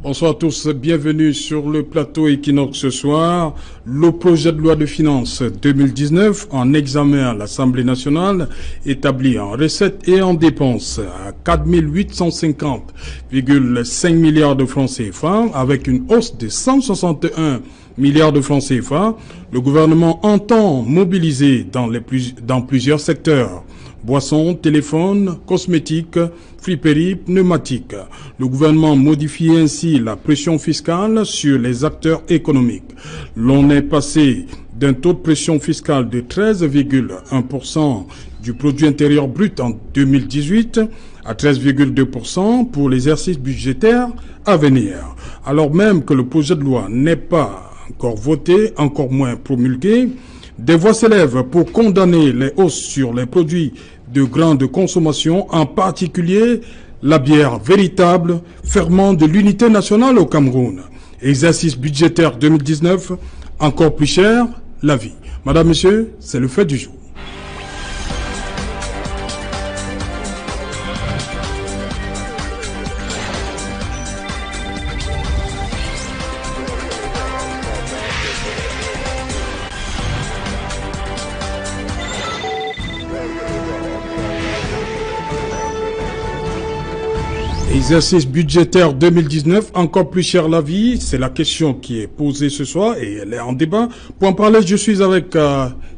Bonsoir à tous, bienvenue sur le plateau Equinox ce soir. Le projet de loi de finances 2019 en examen à l'Assemblée nationale établi en recettes et en dépenses à 4 850,5 milliards de francs CFA avec une hausse de 161 milliards de francs CFA. Le gouvernement entend mobiliser dans plusieurs secteurs. Boissons, téléphones, cosmétiques, friperies, pneumatiques. Le gouvernement modifie ainsi la pression fiscale sur les acteurs économiques. L'on est passé d'un taux de pression fiscale de 13,1% du produit intérieur brut en 2018 à 13,2% pour l'exercice budgétaire à venir. Alors même que le projet de loi n'est pas encore voté, encore moins promulgué, des voix s'élèvent pour condamner les hausses sur les produits de grande consommation, en particulier la bière véritable, ferment de l'unité nationale au Cameroun. Exercice budgétaire 2019, encore plus cher, la vie. Madame, Monsieur, c'est le fait du jour. Exercice budgétaire 2019, encore plus cher la vie, c'est la question qui est posée ce soir et elle est en débat. Pour en parler, je suis avec,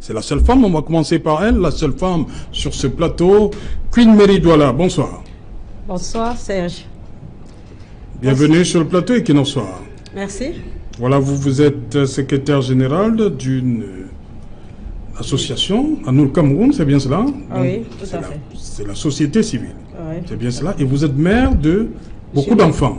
c'est la seule femme, on va commencer par elle, la seule femme sur ce plateau, Queen Mary Douala. Bonsoir. Bonsoir Serge. Bienvenue sur le plateau et qu'il en soit. Merci. Voilà, vous êtes secrétaire général d'une association, à nous Cameroun, c'est bien cela? Oui, tout à fait. C'est la société civile. Oui. C'est bien cela. Et vous êtes mère de beaucoup d'enfants.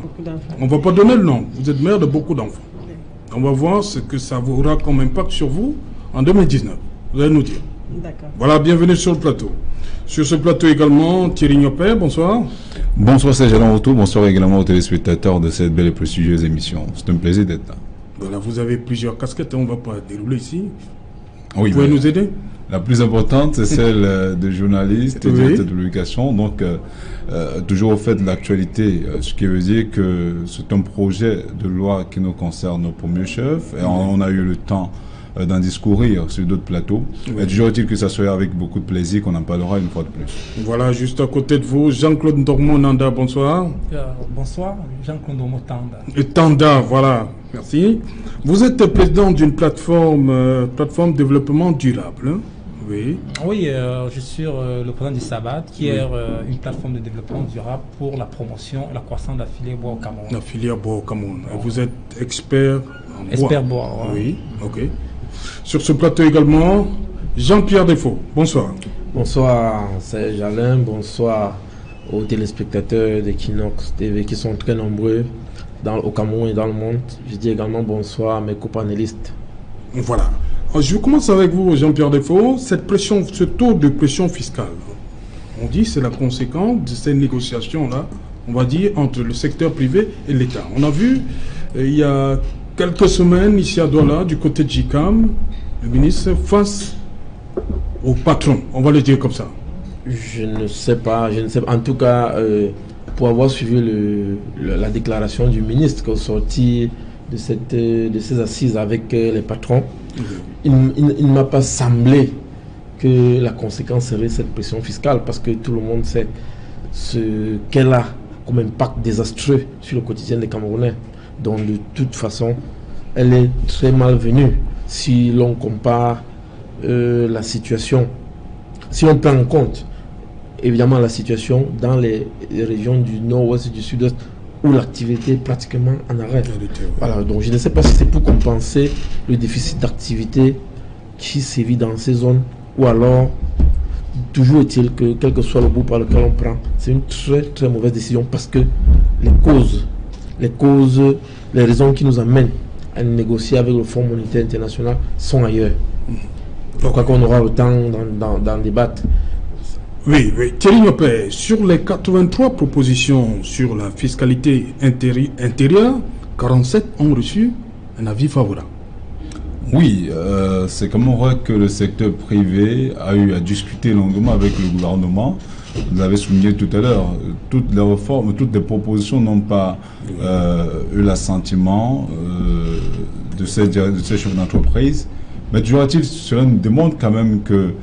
On ne va pas donner le nom. Vous êtes mère de beaucoup d'enfants. Oui. On va voir ce que ça aura comme impact sur vous en 2019. Vous allez nous dire. D'accord. Voilà, bienvenue sur le plateau. Sur ce plateau également, Thierry Nyopé, bonsoir. Bonsoir Serge Alain Retour, bonsoir également aux téléspectateurs de cette belle et prestigieuse émission. C'est un plaisir d'être là. Voilà, vous avez plusieurs casquettes, on ne va pas dérouler ici. Oui, vous pouvez nous aider? La plus importante, c'est celle de journaliste et directeur de publication. Donc, toujours au fait de l'actualité, ce qui veut dire que c'est un projet de loi qui nous concerne pour mieux chef. Et on a eu le temps d'en discourir sur d'autres plateaux. Et toujours est-il que ça soit avec beaucoup de plaisir qu'on en parlera une fois de plus. Voilà, juste à côté de vous, Jean-Claude Ndormo-Nanda, bonsoir. Bonsoir, Jean-Claude Ndormo-Tanda. Et Tanda, voilà, merci. Vous êtes président d'une plateforme développement durable, hein? Oui. Oui, je suis le président du Sabat, qui est une plateforme de développement durable pour la promotion et la croissance de la filière bois au Cameroun. La filière bois au Cameroun. Et vous êtes expert en bois. Expert bois, oui. Ok. Sur ce plateau également, Jean-Pierre Defoe. Bonsoir. Bonsoir Serge Alain, bonsoir aux téléspectateurs d'Equinox TV qui sont très nombreux au Cameroun et dans le monde. Je dis également bonsoir à mes copanélistes. Voilà. Je commence avec vous, Jean-Pierre Defoe. Ce taux de pression fiscale, on dit c'est la conséquence de ces négociations-là, on va dire, entre le secteur privé et l'État. On a vu, il y a quelques semaines, ici à Douala, du côté de JICAM, le ministre face au patron, on va le dire comme ça. Je ne sais pas. En tout cas, pour avoir suivi la déclaration du ministre au sorti de ces assises avec les patrons, il ne m'a pas semblé que la conséquence serait cette pression fiscale, parce que tout le monde sait ce qu'elle a comme impact désastreux sur le quotidien des Camerounais. Donc de toute façon, elle est très malvenue si l'on compare la situation, si on prend en compte évidemment la situation dans les régions du nord-ouest et du sud-est, où l'activité est pratiquement en arrêt. Voilà, donc je ne sais pas si c'est pour compenser le déficit d'activité qui sévit dans ces zones, ou alors, toujours est-il que, quel que soit le bout par lequel on prend, c'est une très très mauvaise décision, parce que les raisons qui nous amènent à négocier avec le Fonds monétaire international sont ailleurs. Je crois qu'on aura le temps d'en débattre. Oui. Thierry Nyopé, sur les 83 propositions sur la fiscalité intérieure, 47 ont reçu un avis favorable. Oui, c'est comme on voit que le secteur privé a eu à discuter longuement avec le gouvernement vous l'avez souligné tout à l'heure, toutes les réformes, toutes les propositions n'ont pas eu l'assentiment de ces chefs d'entreprise. Mais toujours est-il, cela nous démontre quand même que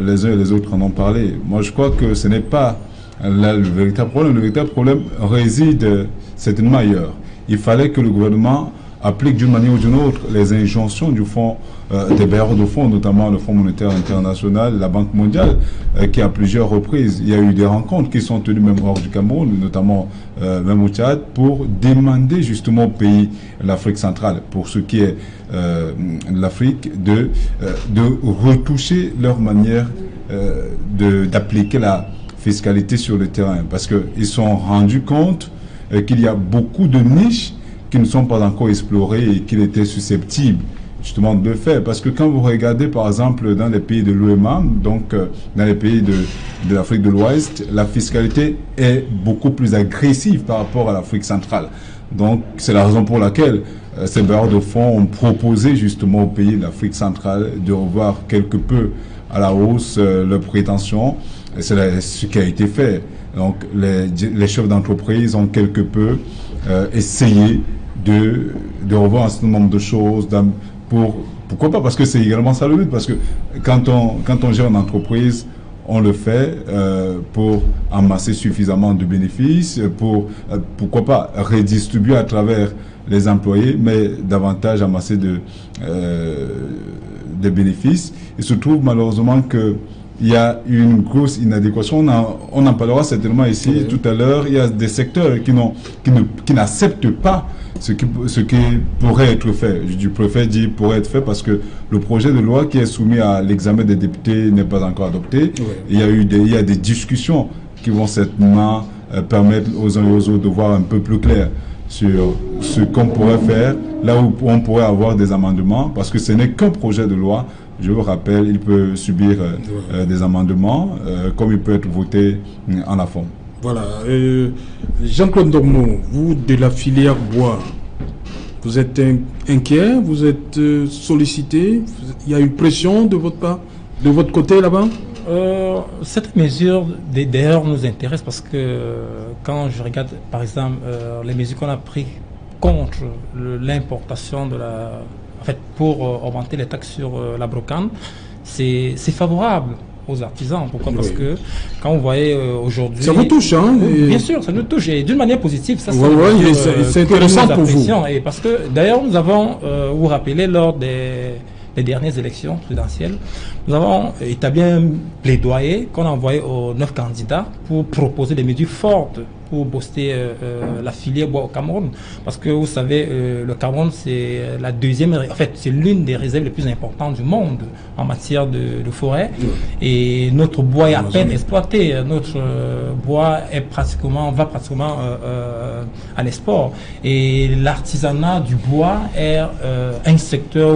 les uns et les autres en ont parlé. Moi, je crois que ce n'est pas là le véritable problème. Le véritable problème réside certainement ailleurs. Il fallait que le gouvernement applique d'une manière ou d'une autre les injonctions du fonds, des bailleurs de fonds, notamment le Fonds monétaire international, la Banque mondiale, qui à plusieurs reprises, il y a eu des rencontres qui sont tenues même hors du Cameroun, notamment même au Tchad, pour demander justement aux pays de l'Afrique centrale, pour ce qui est de l'Afrique, de retoucher leur manière d'appliquer la fiscalité sur le terrain, parce qu'ils se sont rendus compte qu'il y a beaucoup de niches qui ne sont pas encore explorées et qu'il était susceptible justement de le faire. Parce que quand vous regardez par exemple dans les pays de l'OEMA, donc dans les pays de l'Afrique de l'Ouest, la fiscalité est beaucoup plus agressive par rapport à l'Afrique centrale. Donc c'est la raison pour laquelle ces bailleurs de fonds ont proposé justement aux pays de l'Afrique centrale de revoir quelque peu à la hausse leurs prétentions. Et c'est ce qui a été fait. Donc les chefs d'entreprise ont quelque peu essayé de revoir un certain nombre de choses pourquoi pas, parce que c'est également ça le but, parce que quand on gère une entreprise, on le fait pour amasser suffisamment de bénéfices, pourquoi pas redistribuer à travers les employés, mais davantage amasser des bénéfices. Il se trouve malheureusement que il y a une grosse inadéquation. On en parlera certainement ici tout à l'heure. Il y a des secteurs qui n'acceptent pas ce qui pourrait être fait. Du préfet dit pourrait être fait parce que le projet de loi qui est soumis à l'examen des députés n'est pas encore adopté. Oui. Il y a des discussions qui vont certainement permettre aux uns et aux autres de voir un peu plus clair sur ce qu'on pourrait faire, là où on pourrait avoir des amendements, parce que ce n'est qu'un projet de loi. Je vous rappelle, il peut subir des amendements, comme il peut être voté en la forme. Voilà. Jean-Claude Dormeau, vous de la filière bois, vous êtes inquiet, vous êtes sollicité, il y a une pression de votre part, de votre côté là-bas? Cette mesure d'ailleurs nous intéresse parce que quand je regarde par exemple les mesures qu'on a prises contre l'importation de la... En fait, pour augmenter les taxes sur la brocante, c'est favorable aux artisans. Pourquoi? Parce que quand vous voyez aujourd'hui... Ça vous touche, hein? Bien sûr, ça nous touche. Et d'une manière positive, ça c'est intéressant pour vous. Et parce que, d'ailleurs, nous avons, vous vous rappelez, lors des dernières élections présidentielles, nous avons établi un plaidoyer qu'on a envoyé aux 9 candidats pour proposer des mesures fortes pour booster la filière bois au Cameroun. Parce que vous savez, le Cameroun, c'est la deuxième, en fait, c'est l'une des réserves les plus importantes du monde en matière de forêt. Et notre bois est à peine exploité. Notre bois va pratiquement à l'export. Et l'artisanat du bois est un secteur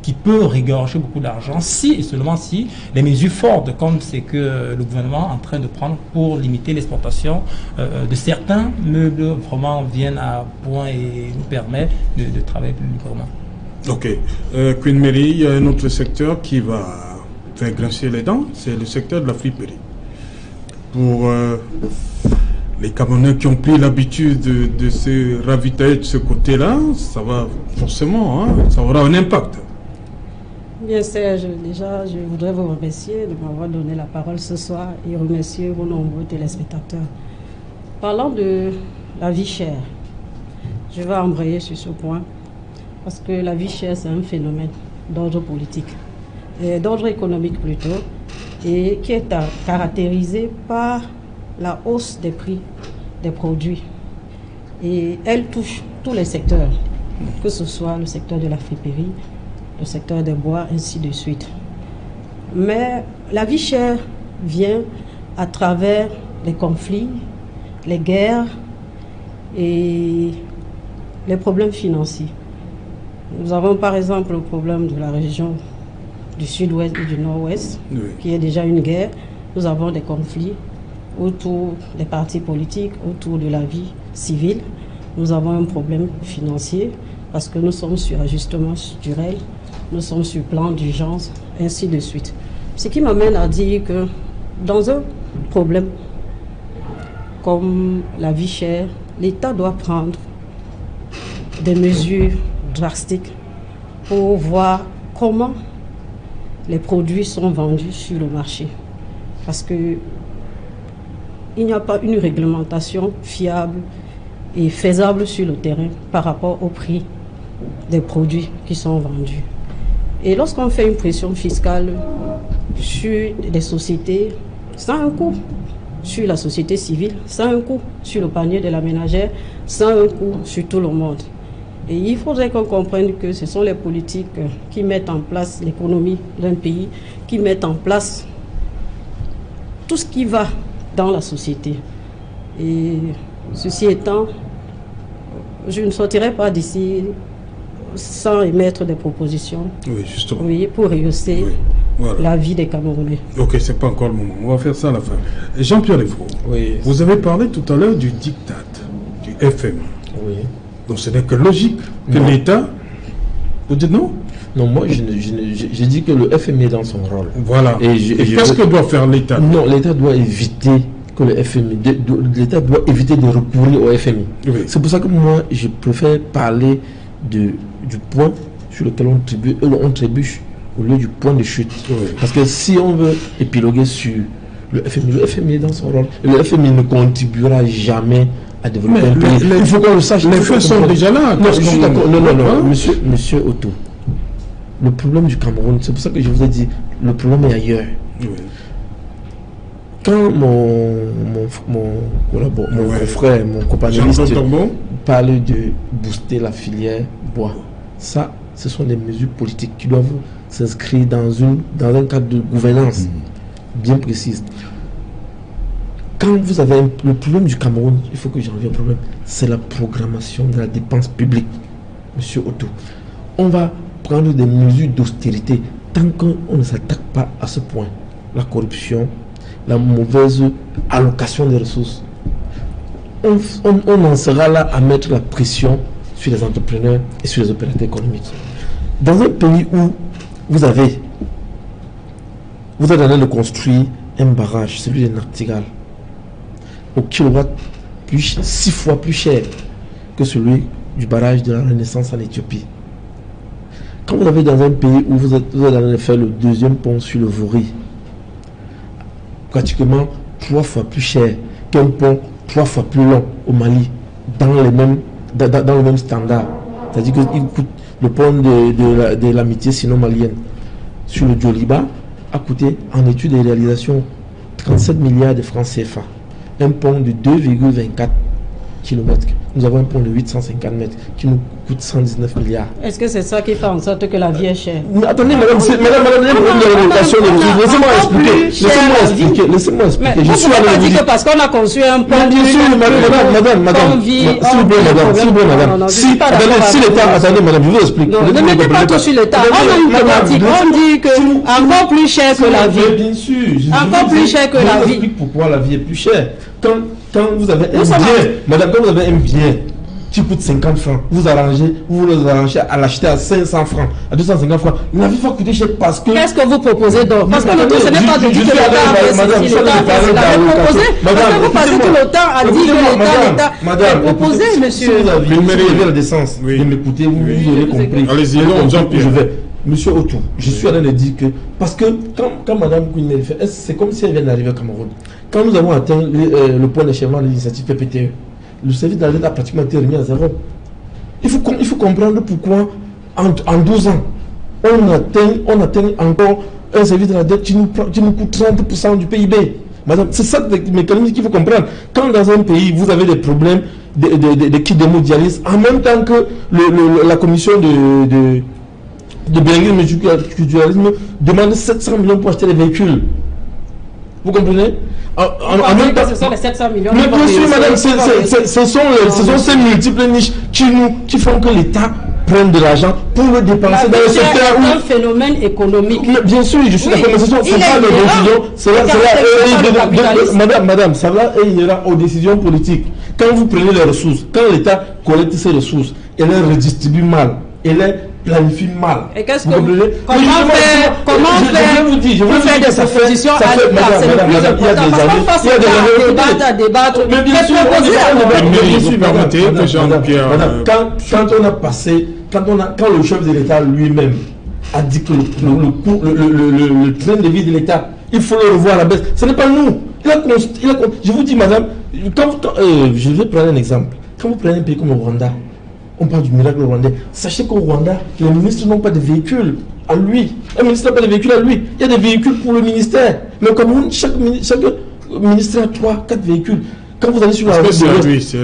qui peut régorger beaucoup d'argent si et seulement si les mesures fortes comme c'est que le gouvernement est en train de prendre pour limiter l'exportation de certains meubles vraiment viennent à point et nous permet de travailler plus librement. Ok. Queen Mary, il y a un autre secteur qui va faire grincer les dents, c'est le secteur de la friperie. Pour les Camerounais qui ont pris l'habitude de se ravitailler de ce côté-là, ça va forcément, ça aura un impact. Bien Serge, déjà je voudrais vous remercier de m'avoir donné la parole ce soir et remercier vos nombreux téléspectateurs. Parlant de la vie chère, je vais embrayer sur ce point parce que la vie chère c'est un phénomène d'ordre politique, d'ordre économique plutôt, et qui est caractérisé par la hausse des prix des produits. Et elle touche tous les secteurs, que ce soit le secteur de la friperie, le secteur des bois, ainsi de suite. Mais la vie chère vient à travers les conflits, les guerres et les problèmes financiers. Nous avons par exemple le problème de la région du sud-ouest et du nord-ouest, qui est déjà une guerre. Nous avons des conflits autour des partis politiques, autour de la vie civile. Nous avons un problème financier parce que nous sommes sur ajustement structurel, nous sommes sur plan d'urgence, ainsi de suite. Ce qui m'amène à dire que dans un problèmes comme la vie chère, l'État doit prendre des mesures drastiques pour voir comment les produits sont vendus sur le marché. Parce que il n'y a pas une réglementation fiable et faisable sur le terrain par rapport au prix des produits qui sont vendus. Et lorsqu'on fait une pression fiscale sur les sociétés, ça a un coût sur la société civile, ça a un coût sur le panier de la ménagère, ça a un coût sur tout le monde. Et il faudrait qu'on comprenne que ce sont les politiques qui mettent en place l'économie d'un pays, qui mettent en place tout ce qui va dans la société. Et ceci étant, je ne sortirai pas d'ici sans émettre des propositions, Oui, justement. oui, pour rehausser Voilà. la vie des Camerounais. Ok, c'est pas encore le moment. On va faire ça à la fin. Jean-Pierre Lefrault, Oui. vous avez parlé tout à l'heure du diktat, du FM. Oui. Donc ce n'est que logique que Non. l'État... Vous dites non? Non, moi, j'ai dit que le FMI est dans son rôle. Voilà. Et qu'est-ce que doit faire l'État? Non, l'État doit éviter que le FMI, l'État doit éviter de recourir au FMI. Oui. C'est pour ça que moi, je préfère parler du point sur lequel on trébuche au lieu du point de chute. Oui. Parce que si on veut épiloguer sur le FMI est dans son rôle. Et le FMI ne contribuera jamais à développer un pays. Il faut qu'on le sache. Les feux sont déjà là. Non, je suis d'accord. Non, Hein? monsieur Otto. Le problème du Cameroun, c'est pour ça que je vous ai dit, le problème est ailleurs. Oui. Quand mon frère, mon compagnonniste Jean-Claude Tombeau. parle de booster la filière bois, ça, ce sont des mesures politiques qui doivent s'inscrire dans un cadre de gouvernance bien précise. Quand vous avez le problème du Cameroun, il faut que j'en revienne au problème, c'est la programmation de la dépense publique, monsieur Otto. On va prendre des mesures d'austérité tant qu'on ne s'attaque pas à ce point. La corruption, la mauvaise allocation des ressources. On en sera là à mettre la pression sur les entrepreneurs et sur les opérateurs économiques. Dans un pays où vous êtes en train de construire un barrage, celui de Nachtigal, au kilowatt 6 fois plus cher que celui du barrage de la Renaissance en Éthiopie. Quand vous avez dans un pays où vous êtes en train de faire le deuxième pont sur le Vori, pratiquement 3 fois plus cher qu'un pont 3 fois plus long au Mali, dans le même standard. C'est-à-dire que le pont de l'amitié sino-malienne sur le Djoliba a coûté en études et réalisations 37 milliards de francs CFA. Un pont de 2,24 km. Nous avons un pont de 850 mètres qui nous coûte 119 milliards. Est-ce que c'est ça qui fait en sorte que la vie est chère? Mais attendez, madame, laissez-moi expliquer. Je suis allé vous dire. Parce qu'on a conçu un pont. Bien sûr, madame, s'il vous plaît, madame. Si l'État, attendez, madame, je vous explique. Non, ne mettez pas tout sur l'État. On a une thématique. On dit que encore plus cher que la vie. Bien sûr. Encore plus cher que la vie. Je vous explique pourquoi la vie est plus chère. Quand vous avez un bien, madame, quand vous avez un bien qui coûte 50 francs, vous le arrangez à l'acheter à 500 francs, à 250 francs, la vie va coûter cher parce que... Qu'est-ce que vous proposez donc? Parce que le tout, ce n'est pas de dire que l'État a fait ceci, l'État a fait cela. Vous proposez, parce que vous pensez que l'État a dit que l'État a proposé, monsieur. Si vous avez la décence de m'écouter, vous aurez compris. Allez-y, Jean-Pierre. Je vais. Monsieur Otto, je suis en train de dire que, parce que quand Mme Kouine fait, c'est comme si elle vient d'arriver au Cameroun. Quand nous avons atteint le point d'achèvement de l'initiative PPTE, le service de la dette a pratiquement été remis à zéro. Il faut comprendre pourquoi en 12 ans, on atteint encore un service de la dette qui nous coûte 30% du PIB. Madame, c'est ça le mécanisme qu'il faut comprendre. Quand dans un pays, vous avez des problèmes de kits d'hémodialyse, en même temps que la commission de bienvenue multiculturalisme demande 700 millions pour acheter des véhicules. Vous comprenez? En même temps, ce sont les 700 millions. mais bien sûr, madame, ce sont ces multiples niches qui font que l'État prenne de l'argent pour le dépenser dans le secteur où... C'est un phénomène économique. Mais bien sûr, je suis d'accord, mais ce sont pas des décisions. Madame, ça va et il ira aux décisions politiques. Quand vous prenez les ressources, quand l'État collecte ses ressources, elle les redistribue mal. Elle les planifie mal. Et qu'est-ce Vous que comprenez? comment faire je vous faire des propositions à l'État? C'est le plus important. Parce qu'on passe le temps à débattre. Mais bien sûr, quand le chef de l'État lui-même a dit que le train de vie de l'État, il faut le revoir à la baisse. Ce n'est pas nous. Je vous dis, madame, je vais prendre un exemple. Quand vous prenez un pays comme le Rwanda, on parle du miracle rwandais. Sachez qu'au Rwanda, les ministres n'ont pas de véhicules à lui. Un ministre n'a pas de véhicule à lui. Il y a des véhicules pour le ministère. Mais au Cameroun, chaque ministère a 3-4 véhicules. Quand vous allez sur la route de l'Ouest,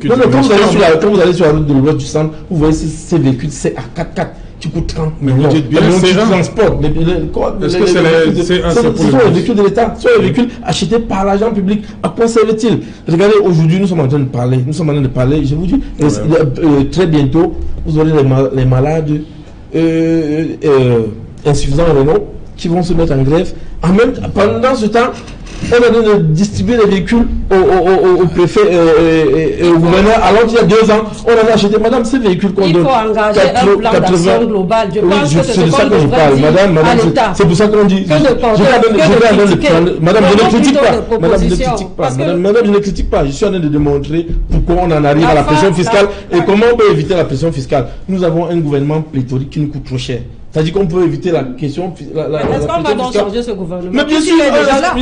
quand vous allez sur la route de l'Ouest du centre, vous voyez ces véhicules, c'est à 4x4 qui coûtent 30 millions. Vous dites bien, c'est transport. Est-ce que ce sont les véhicules de l'État? Ce sont les véhicules achetés par l'argent public. À quoi servent-ils? Regardez, aujourd'hui, nous sommes en train de parler. Je vous dis, très bientôt, vous aurez les malades insuffisants en rénaux qui vont se mettre en grève. Pendant ce temps, on a de distribuer les véhicules au préfet et au gouverneur, alors qu'il y a 2 ans, on en a acheté. Madame, ces véhicules qu'on donne. Il faut engager un plan d'action global. Je pense que c'est de ça que je parle. Madame, c'est pour ça qu'on dit. Madame, je ne critique pas. Madame, je ne critique pas. Je suis en train de démontrer pourquoi on en arrive à la pression fiscale et comment on peut éviter la pression fiscale. Nous avons un gouvernement pléthorique qui nous coûte trop cher. C'est-à-dire qu'on peut éviter la question. Est-ce qu'on va donc changer ce gouvernement? Mais bien sûr,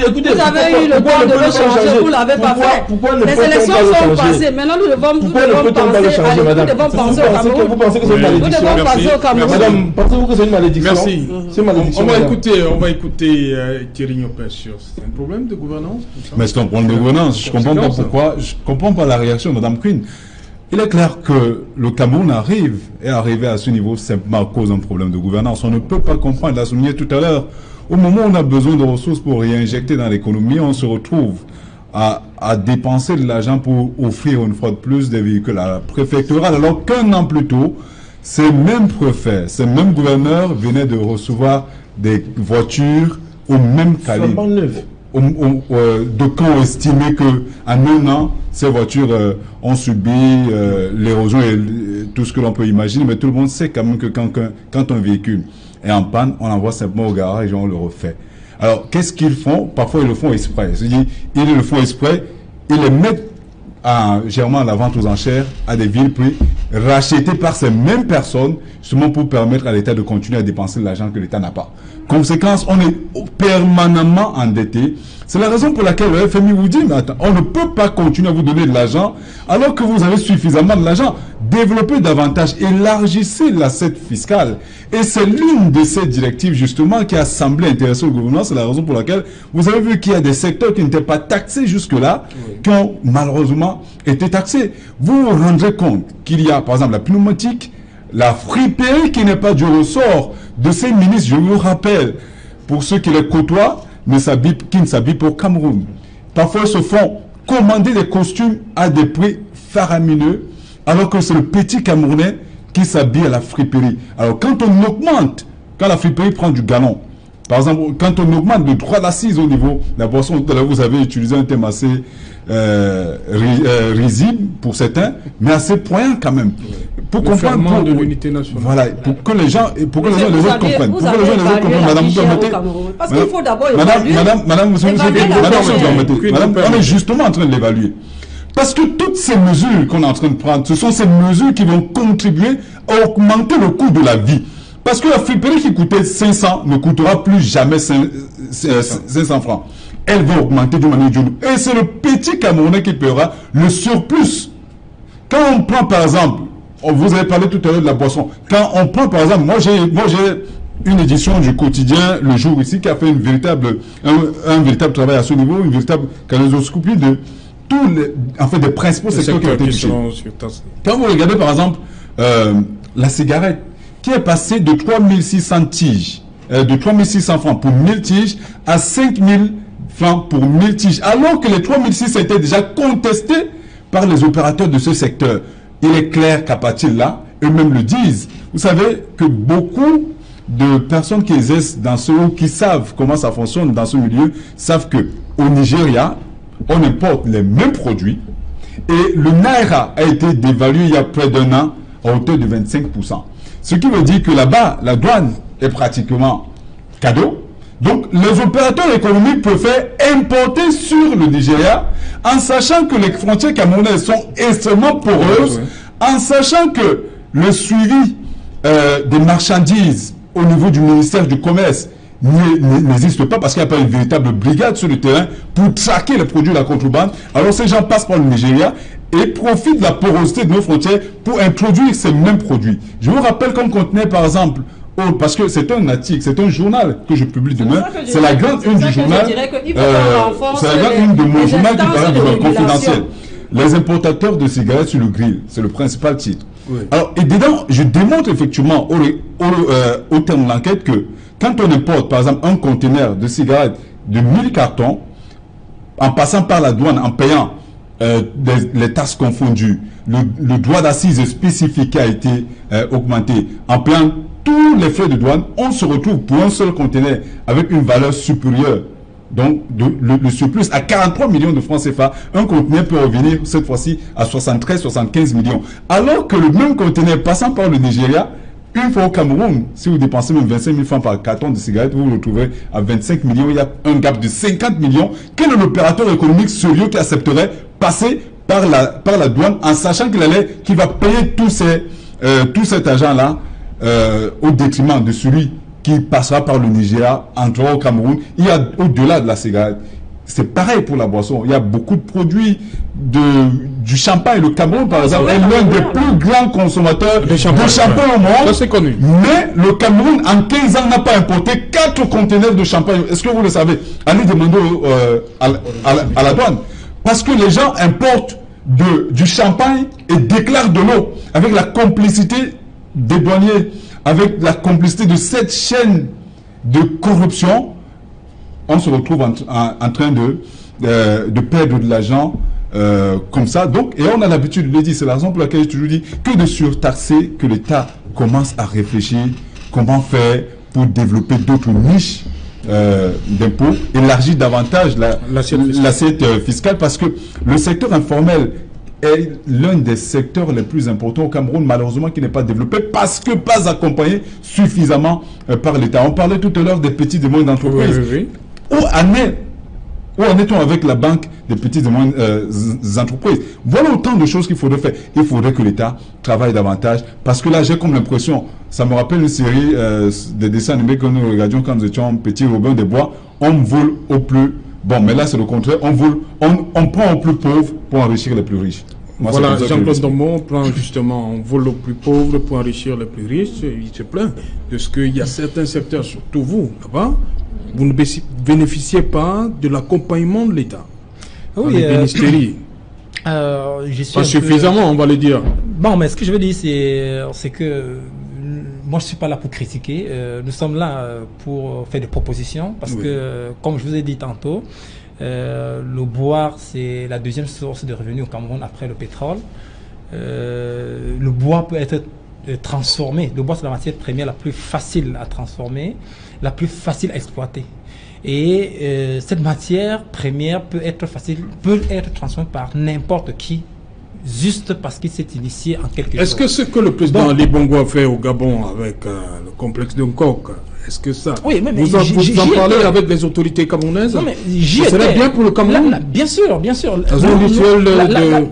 écoutez, vous avez eu le temps de le changer, vous ne l'avez pas fait. Les élections sont passées, maintenant nous devons penser à nous devons penser au Cameroun. Vous pensez que c'est une malédiction? Nous devons penser au Cameroun. Madame, pensez-vous que c'est une malédiction? Merci. C'est une malédiction. On va écouter Thierry Nyopin sur. C'est un problème de gouvernance? Mais c'est un problème de gouvernance. Je ne comprends pas pourquoi. Je ne comprends pas la réaction de Mme Queen. Il est clair que le Cameroun est arrivé à ce niveau simplement à cause d'un problème de gouvernance. On ne peut pas comprendre, il l'a souligné tout à l'heure, au moment où on a besoin de ressources pour réinjecter dans l'économie, on se retrouve à dépenser de l'argent pour offrir une fois de plus des véhicules à la préfectorale, alors qu'un an plus tôt, ces mêmes préfets, ces mêmes gouverneurs venaient de recevoir des voitures au même calibre. De quand on estimait qu'en un an, ces voitures ont subi l'érosion et tout ce que l'on peut imaginer, mais tout le monde sait quand même que quand un véhicule est en panne, on l'envoie simplement au garage et on le refait. Alors, qu'est-ce qu'ils font? Parfois, ils le font exprès. C'est-à-dire, ils le font exprès, ils les mettent généralement à la vente aux enchères à des villes prix rachetés par ces mêmes personnes, justement pour permettre à l'État de continuer à dépenser de l'argent que l'État n'a pas. Conséquence, on est permanemment endetté. C'est la raison pour laquelle le FMI vous dit, mais attends, on ne peut pas continuer à vous donner de l'argent alors que vous avez suffisamment de l'argent. Développez davantage, élargissez l'assiette fiscale. Et c'est l'une de ces directives, justement, qui a semblé intéresser le gouvernement. C'est la raison pour laquelle vous avez vu qu'il y a des secteurs qui n'étaient pas taxés jusque-là, qui ont malheureusement été taxés. Vous vous rendrez compte qu'il y a, par exemple, la pneumatique, la friperie qui n'est pas du ressort de ces ministres, je vous rappelle, pour ceux qui les côtoient, qui ne s'habillent pas au Cameroun. Parfois, ils se font commander des costumes à des prix faramineux, alors que c'est le petit Camerounais qui s'habille à la friperie. Alors, quand on augmente, quand la friperie prend du galon, par exemple, quand on augmente le droit d'assise au niveau de la boisson, vous avez utilisé un thème assez risible pour certains, mais assez poignant quand même. Pour comprendre de l'unité nationale. Voilà, pour que les gens, les autres comprennent. Pour que les gens les autres comprennent, madame, vous permettez. Parce qu'il faut d'abord évaluer. Madame, on est justement en train de l'évaluer. Parce que toutes ces mesures qu'on est en train de prendre, ce sont ces mesures qui vont contribuer à augmenter le coût de la vie. Parce que la friperie qui coûtait 500 ne coûtera plus jamais 500 francs. Elle va augmenter d'une manière ou d'une autre. Et c'est le petit Camerounais qui paiera le surplus. Quand on prend par exemple, vous avez parlé tout à l'heure de la boisson. Quand on prend par exemple, moi j'ai une édition du quotidien Le Jour ici qui a fait un véritable travail à ce niveau, une véritable kaléidoscopie de tous les, des principaux secteurs qui ont été touchés. Quand vous regardez par exemple la cigarette qui est passée de 3600 tiges, de 3600 francs pour 1000 tiges à 5000 francs pour 1000 tiges, alors que les 3600 étaient déjà contestés par les opérateurs de ce secteur. Il est clair qu'à partir de là, eux-mêmes le disent. Vous savez que beaucoup de personnes qui exercent dans ce ou qui savent comment ça fonctionne dans ce milieu savent que au Nigeria, on importe les mêmes produits et le Naira a été dévalué il y a près d'un an à hauteur de 25%. Ce qui veut dire que là-bas, la douane est pratiquement cadeau. Donc, les opérateurs économiques préfèrent importer sur le Nigeria en sachant que les frontières camerounaises sont extrêmement poreuses, en sachant que le suivi des marchandises au niveau du ministère du Commerce n'existe pas parce qu'il n'y a pas une véritable brigade sur le terrain pour traquer les produits de la contrebande. Alors ces gens passent par le Nigeria et profitent de la porosité de nos frontières pour introduire ces mêmes produits. Je vous rappelle comme contenait par exemple, parce que c'est un article, c'est un journal que je publie demain, c'est la grande une du journal, c'est la grande une de mon journal qui paraît de confidentiel. Les importateurs de cigarettes sur le grill, c'est le principal titre. Oui. Alors, et dedans, je démontre effectivement au terme de l'enquête que quand on importe, par exemple, un conteneur de cigarettes de 1000 cartons, en passant par la douane, en payant les taxes confondues, le droit d'assise spécifique qui a été augmenté, en payant tous les frais de douane, on se retrouve pour un seul conteneur avec une valeur supérieure. Donc, le surplus à 43 millions de francs CFA, un conteneur peut revenir cette fois-ci à 73-75 millions. Alors que le même conteneur passant par le Nigeria, une fois au Cameroun, si vous dépensez même 25 000 francs par carton de cigarettes, vous vous retrouverez à 25 millions. Il y a un gap de 50 millions. Quel est l'opérateur économique sérieux qui accepterait passer par la douane en sachant qu'il va payer tout cet argent-là au détriment de celui qui passera par le Nigeria, entrera au Cameroun. Il y a au-delà de la cigarette. C'est pareil pour la boisson. Il y a beaucoup de produits du champagne. Le Cameroun, par exemple, est l'un des plus grands consommateurs de champagne au monde. Ça, c'est connu. Mais le Cameroun, en 15 ans, n'a pas importé 4 conteneurs de champagne. Est-ce que vous le savez? Allez demander à la douane. Parce que les gens importent du champagne et déclarent de l'eau avec la complicité des douaniers, avec la complicité de cette chaîne de corruption. On se retrouve en train de perdre de l'argent comme ça. Donc, et on a l'habitude de le dire, c'est la raison pour laquelle j'ai toujours dit que de surtaxer, que l'État commence à réfléchir comment faire pour développer d'autres niches d'impôts, élargir davantage l'assiette fiscale, parce que le secteur informel est l'un des secteurs les plus importants au Cameroun, malheureusement, qui n'est pas développé parce que pas accompagné suffisamment par l'État. On parlait tout à l'heure des petites et moyennes entreprises. Oui. Où en est-on avec la banque des petites et moyennes entreprises? Voilà autant de choses qu'il faudrait faire. Il faudrait que l'État travaille davantage, parce que là, j'ai comme l'impression, ça me rappelle une série de dessins animés que nous regardions quand nous étions petits, Robin des Bois. On vole au plus... Bon, mais là, c'est le contraire. On prend aux plus pauvres pour enrichir les plus riches. Moi, voilà, Jean-Claude Domon prend justement, on vole aux plus pauvres pour enrichir les plus riches. Il se plaint de ce qu'il y a certains secteurs, surtout vous, là-bas, vous ne bénéficiez pas de l'accompagnement de l'État. Oui, les ministéries. Pas suffisamment, on va le dire. Bon, mais ce que je veux dire, c'est que moi, je ne suis pas là pour critiquer. Nous sommes là pour faire des propositions, parce que, comme je vous ai dit tantôt, le bois, c'est la deuxième source de revenus au Cameroun après le pétrole. Le bois peut être transformé. Le bois, c'est la matière première la plus facile à transformer, la plus facile à exploiter. Et cette matière première peut être transformée par n'importe qui, juste parce qu'il s'est initié en quelque chose. Est-ce que ce que le président Ali Bongo a fait au Gabon avec le complexe de Nkok, est-ce que ça... Oui, mais vous en parlez avec les autorités camerounaises? Non, mais ce serait bien pour le Cameroun? Bien sûr, bien sûr.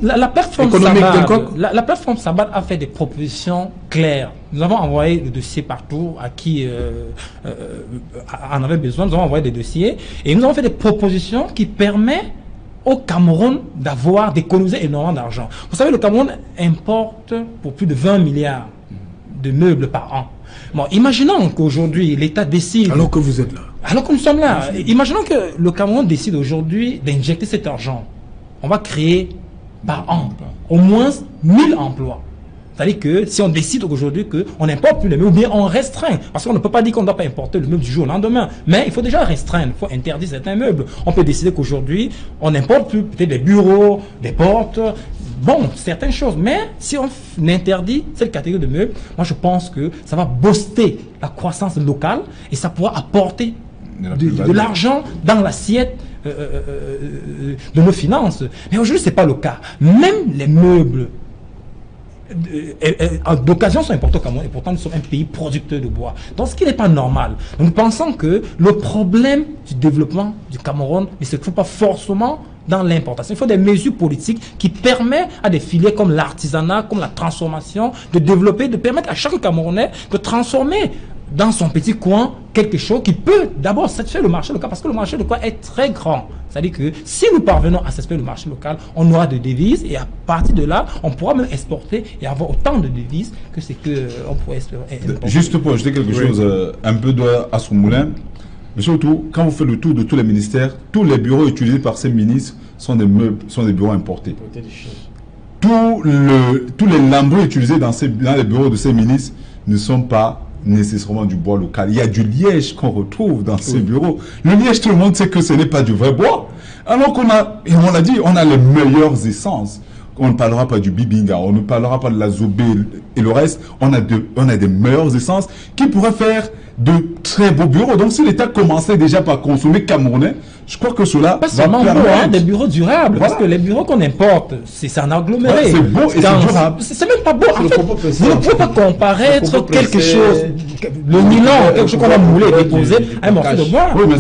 La plateforme Sabat a fait des propositions claires. Nous avons envoyé le dossier partout à qui en avait besoin. Nous avons envoyé des dossiers et nous avons fait des propositions qui permettent au Cameroun d'économiser énormément d'argent. Vous savez, le Cameroun importe pour plus de 20 milliards de meubles par an. Bon, imaginons qu'aujourd'hui, l'État décide... Alors que vous êtes là. Alors que nous sommes là. Imaginons que le Cameroun décide aujourd'hui d'injecter cet argent. On va créer par an au moins 1000 emplois. C'est-à-dire que si on décide aujourd'hui qu'on n'importe plus les meubles, ou bien on restreint, parce qu'on ne peut pas dire qu'on ne doit pas importer le meuble du jour au lendemain, mais il faut déjà restreindre, il faut interdire certains meubles. On peut décider qu'aujourd'hui, on n'importe plus peut-être des bureaux, des portes, bon, certaines choses. Mais si on interdit cette catégorie de meubles, moi je pense que ça va booster la croissance locale et ça pourra apporter de l'argent dans l'assiette de nos finances. Mais aujourd'hui, ce n'est pas le cas. Même les meubles d'occasion sont importants au Cameroun, et pourtant nous sommes un pays producteur de bois. Donc ce qui n'est pas normal. Nous pensons que le problème du développement du Cameroun ne se trouve pas forcément dans l'importation. Il faut des mesures politiques qui permettent à des filières comme l'artisanat, comme la transformation, de développer, de permettre à chaque Camerounais de transformer dans son petit coin quelque chose qui peut d'abord satisfaire le marché local, parce que le marché local est très grand. C'est-à-dire que si nous parvenons à satisfaire le marché local, on aura de devises, et à partir de là, on pourra même exporter et avoir autant de devises que ce qu'on pourrait espérer. Juste pour ajouter quelque chose, un peu à son moulin, mais surtout, quand vous faites le tour de tous les ministères, tous les bureaux utilisés par ces ministres sont des bureaux importés. Tous les lambeaux utilisés dans les bureaux de ces ministres ne sont pas nécessairement du bois local. Il y a du liège qu'on retrouve dans ces bureaux. Le liège, tout le monde sait que ce n'est pas du vrai bois. Alors qu'on a, et on l'a dit, on a les meilleures essences. On ne parlera pas du bibinga, on ne parlera pas de la zobé et le reste. On a des meilleures essences qui pourraient faire de très beaux bureaux. Donc si l'État commençait déjà par consommer camerounais, je crois que cela pas seulement des bureaux durables, parce que les bureaux qu'on importe, c'est un aggloméré. C'est beau et c'est durable. C'est même pas beau. En fait, vous ne pouvez pas comparer quelque chose, le nylon, quelque chose qu'on a moulé et déposé à un morceau de bois. Oui, mais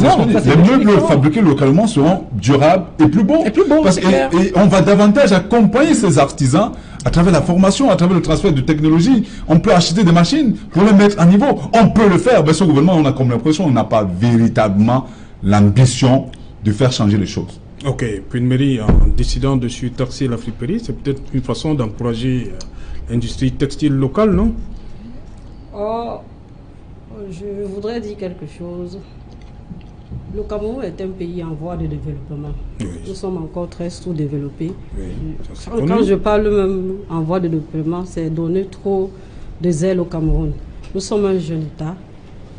les meubles fabriqués localement seront durables et plus beaux. Et on va davantage accompagner ces artisans à travers la formation, à travers le transfert de technologie. On peut acheter des machines pour les mettre à niveau. On peut le faire. Mais ce gouvernement, on a comme l'impression qu'on n'a pas véritablement l'ambition de faire changer les choses. Ok, puis une mairie, en décidant de surtaxer la friperie, c'est peut-être une façon d'encourager l'industrie textile locale, non? Oh, je voudrais dire quelque chose. Le Cameroun est un pays en voie de développement. Oui. Nous sommes encore très sous-développés. Oui, quand je parle même en voie de développement, c'est donner trop de zèle au Cameroun. Nous sommes un jeune État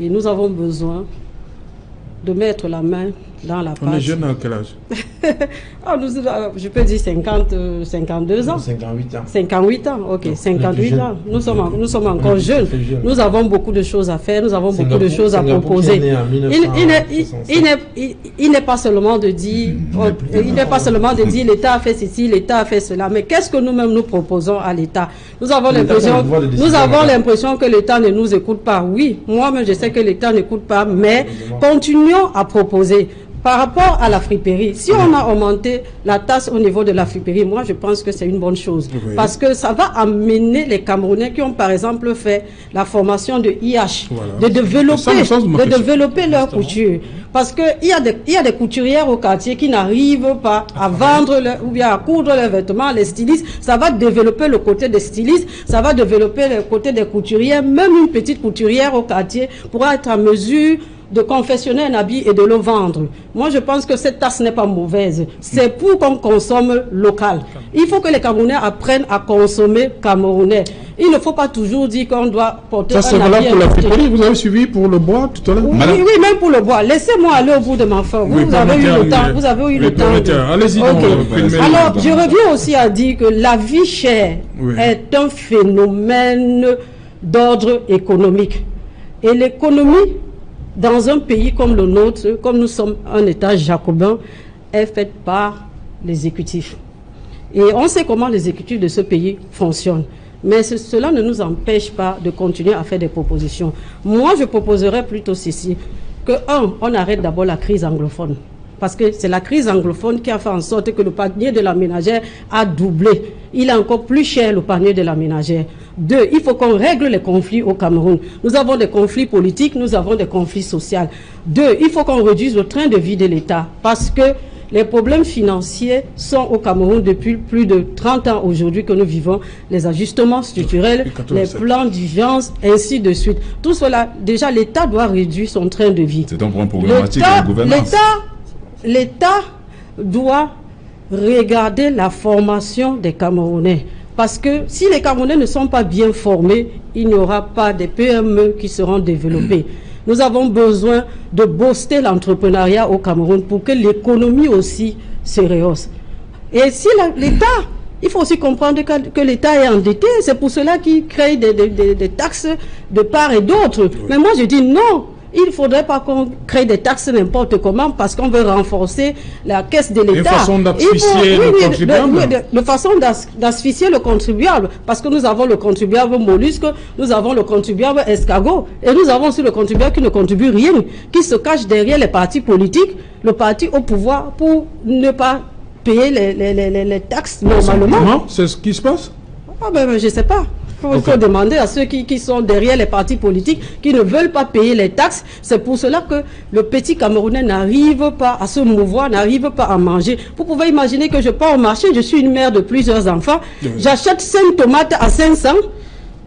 et nous avons besoin de mettre la main dans la pâte. On est jeune à quel âge? Je peux dire 52 ans. 58 ans. 58 ans, ok. 58 ans. Nous sommes encore jeunes. Nous avons beaucoup de choses à faire, nous avons beaucoup de choses à proposer. Il n'est pas seulement de dire, l'État a fait ceci, l'État a fait cela, mais qu'est-ce que nous-mêmes nous proposons à l'État? Nous avons l'impression que l'État ne nous écoute pas. Oui, moi-même je sais que l'État n'écoute pas, mais continuons à proposer. Par rapport à la friperie, si on a augmenté la taxe au niveau de la friperie, moi je pense que c'est une bonne chose. Oui. Parce que ça va amener les Camerounais qui ont par exemple fait la formation de IH, de développer leur couture. Parce qu'il y a des couturières au quartier qui n'arrivent pas à vendre ou bien à coudre leurs vêtements, les stylistes. Ça va développer le côté des stylistes, ça va développer le côté des couturières. Même une petite couturière au quartier pourra être en mesure de confectionner un habit et de le vendre. Moi, je pense que cette tasse n'est pas mauvaise. C'est pour qu'on consomme local. Il faut que les Camerounais apprennent à consommer camerounais. Il ne faut pas toujours dire qu'on doit porter un habit. Ça, c'est valable pour la friperie. Vous avez suivi pour le bois tout à l'heure? Oui, même pour le bois. Laissez-moi aller au bout de ma fin. Vous avez eu le temps. Vous avez eu le temps. Allez-y. Alors, je reviens aussi à dire que la vie chère est un phénomène d'ordre économique. Et l'économie, dans un pays comme le nôtre, comme nous sommes un État jacobin, est faite par l'exécutif. Et on sait comment l'exécutif de ce pays fonctionne. Mais cela ne nous empêche pas de continuer à faire des propositions. Moi, je proposerais plutôt ceci, que on arrête d'abord la crise anglophone. Parce que c'est la crise anglophone qui a fait en sorte que le panier de la ménagère a doublé. Il est encore plus cher, le panier de la ménagère. 2, il faut qu'on règle les conflits au Cameroun. Nous avons des conflits politiques, nous avons des conflits sociaux. 2, il faut qu'on réduise le train de vie de l'État. Parce que les problèmes financiers sont au Cameroun depuis plus de 30 ans aujourd'hui que nous vivons. Les ajustements structurels, les plans d'urgence, ainsi de suite. Tout cela, déjà, l'État doit réduire son train de vie. C'est un problème problématique de la gouvernance. L'État doit regarder la formation des Camerounais. Parce que si les Camerounais ne sont pas bien formés, il n'y aura pas de PME qui seront développées. Nous avons besoin de booster l'entrepreneuriat au Cameroun pour que l'économie aussi se rehausse. Et si l'État, il faut aussi comprendre que l'État est endetté, c'est pour cela qu'il crée des taxes de part et d'autre. Mais moi je dis non. Il ne faudrait pas qu'on crée des taxes n'importe comment parce qu'on veut renforcer la caisse de l'État. Une façon d'asphyxier le contribuable. De façon d'asphyxier le contribuable, parce que nous avons le contribuable mollusque, nous avons le contribuable escargot, et nous avons aussi le contribuable qui ne contribue rien, qui se cache derrière les partis politiques, le parti au pouvoir, pour ne pas payer les taxes normalement. C'est ce qui se passe? Ah ben, je ne sais pas. Il faut demander à ceux qui sont derrière les partis politiques, qui ne veulent pas payer les taxes. C'est pour cela que le petit Camerounais n'arrive pas à se mouvoir, n'arrive pas à manger. Vous pouvez imaginer que je pars au marché, je suis une mère de plusieurs enfants, j'achète 5 tomates à 500.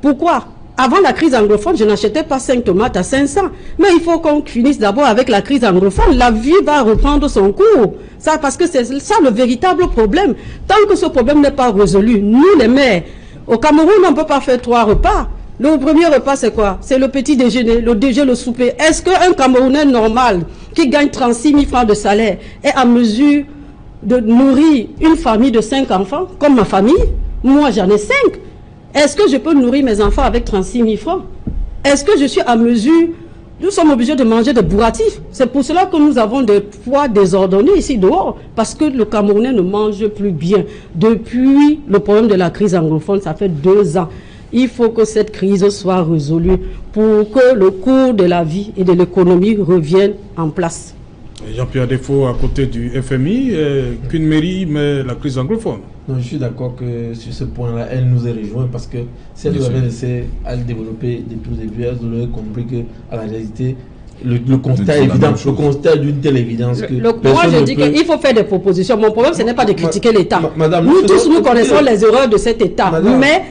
Pourquoi? Avant la crise anglophone, je n'achetais pas 5 tomates à 500. Mais il faut qu'on finisse d'abord avec la crise anglophone. La vie va reprendre son cours. Ça, parce que c'est ça le véritable problème. Tant que ce problème n'est pas résolu, nous les mères, au Cameroun, on ne peut pas faire 3 repas. Le premier repas, c'est quoi? C'est le petit déjeuner, le déjeuner, le souper. Est-ce qu'un Camerounais normal qui gagne 36 000 francs de salaire est à mesure de nourrir une famille de 5 enfants, comme ma famille? Moi, j'en ai 5. Est-ce que je peux nourrir mes enfants avec 36 000 francs? Est-ce que je suis à mesure? Nous sommes obligés de manger des bourratifs. C'est pour cela que nous avons des poids désordonnés ici dehors. Parce que le Camerounais ne mange plus bien. Depuis le problème de la crise anglophone, ça fait 2 ans. Il faut que cette crise soit résolue pour que le cours de la vie et de l'économie revienne en place. Jean-Pierre Défaut, à côté du FMI, qu'une mairie met la crise anglophone. Non, je suis d'accord que sur ce point-là, elle nous a rejoint parce que si elle nous avait laissé à le développer depuis le début, elle aurait compris qu'à la réalité, le constat est évident, le constat d'une telle évidence que moi je dis qu'il faut faire des propositions. Mon problème, ce n'est pas de critiquer l'État. Nous tous, nous connaissons les erreurs de cet État. Mais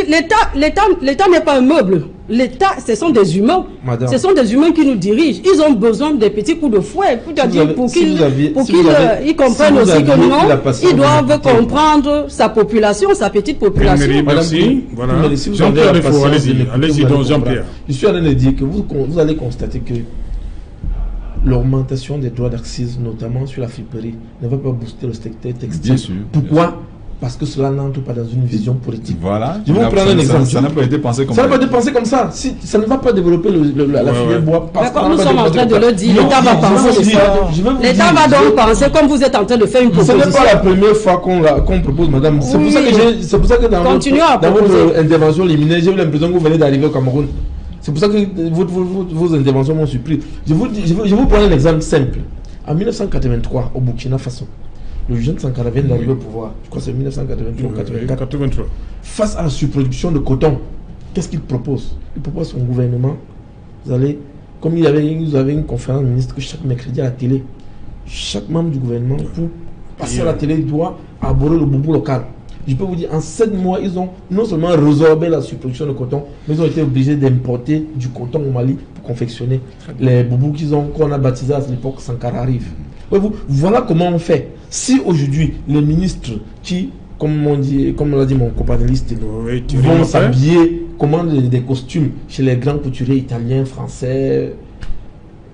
l'État n'est pas un meuble. L'État, ce sont des humains. Ce sont des humains qui nous dirigent. Ils ont besoin des petits coups de fouet pour qu'ils comprennent aussi que non, ils doivent comprendre sa population, sa petite population. Merci. Voilà. Jean-Pierre Défaut, allez-y donc Jean-Pierre. Je suis en train de dire que vous allez constater que l'augmentation des droits d'accise, notamment sur la friperie, ne va pas booster le secteur textile. Bien sûr. Pourquoi? Parce que cela n'entre pas dans une vision politique. Voilà. Je vais vous prendre un exemple. Ça n'a pas été pensé comme ça. Ça n'a pas été pensé comme ça. Si, ça ne va pas développer la filière bois. D'accord, nous sommes en train de le dire. L'État va penser. L'État va donc penser comme vous êtes en train de faire une proposition. Ce n'est pas la première fois qu'on propose, madame. C'est pour ça que dans votre intervention liminaire, j'ai eu l'impression que vous venez d'arriver au Cameroun. C'est pour ça que vos interventions m'ont surpris. Je vous prends un exemple simple. En 1983, au Burkina Faso, le jeune Sankara vient d'arriver au pouvoir. Je crois que c'est 1983 ou 1984. Face à la surproduction de coton, qu'est-ce qu'il propose? Il propose à son gouvernement, vous allez, comme vous avez une conférence de ministre chaque mercredi à la télé, chaque membre du gouvernement, pour passer à la télé, doit aborder le boubou local. Je peux vous dire, en 7 mois, ils ont non seulement résorbé la surproduction de coton, mais ils ont été obligés d'importer du coton au Mali pour confectionner les boubous qu'on a baptisés à l'époque Sankara arrive. Voilà comment on fait. Si aujourd'hui, les ministres qui, comme l'a dit mon copanéliste, vont s'habiller, commandent des costumes chez les grands couturiers italiens, français,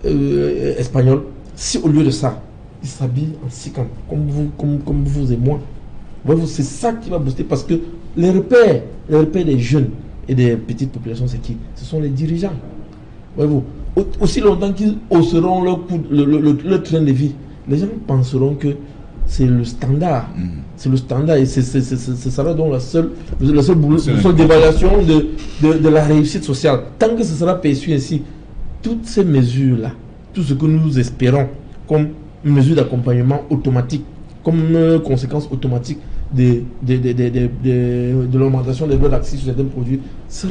espagnols, si au lieu de ça, ils s'habillent en sikam, comme vous et moi, c'est ça qui va booster, parce que les repères des jeunes et des petites populations, c'est qui? Ce sont les dirigeants. Aussi longtemps qu'ils hausseront leur train de vie, les gens penseront que c'est le standard. C'est le standard et ce sera donc la seule dévaluation de la réussite sociale. Tant que ce sera perçu ainsi, toutes ces mesures-là, tout ce que nous espérons comme mesure d'accompagnement automatique, comme conséquence automatique de l'augmentation des droits d'accès sur certains produits, ce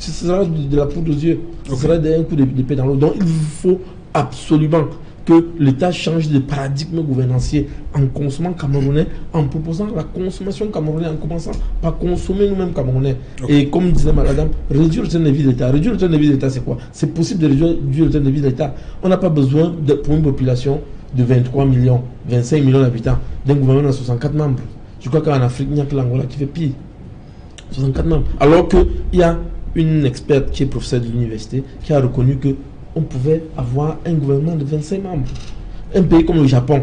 sera de la poudre aux yeux. Ce sera un coup d'épée dans l'eau. Donc il faut absolument que l'État change de paradigme gouvernancier en consommant camerounais, en proposant la consommation camerounaise, en commençant par consommer nous-mêmes camerounais. Et comme disait madame, réduire le train de vie de l'État. Réduire le train de vie de l'État, c'est quoi? C'est possible de réduire le train de vie de l'État. On n'a pas besoin, pour une population de 23 millions, 25 millions d'habitants, d'un gouvernement de 64 membres. Je crois qu'en Afrique, il n'y a que l'Angola qui fait pire. 64 membres. Alors qu'il y a une experte qui est professeure de l'université qui a reconnu que on pouvait avoir un gouvernement de 25 membres. Un pays comme le Japon,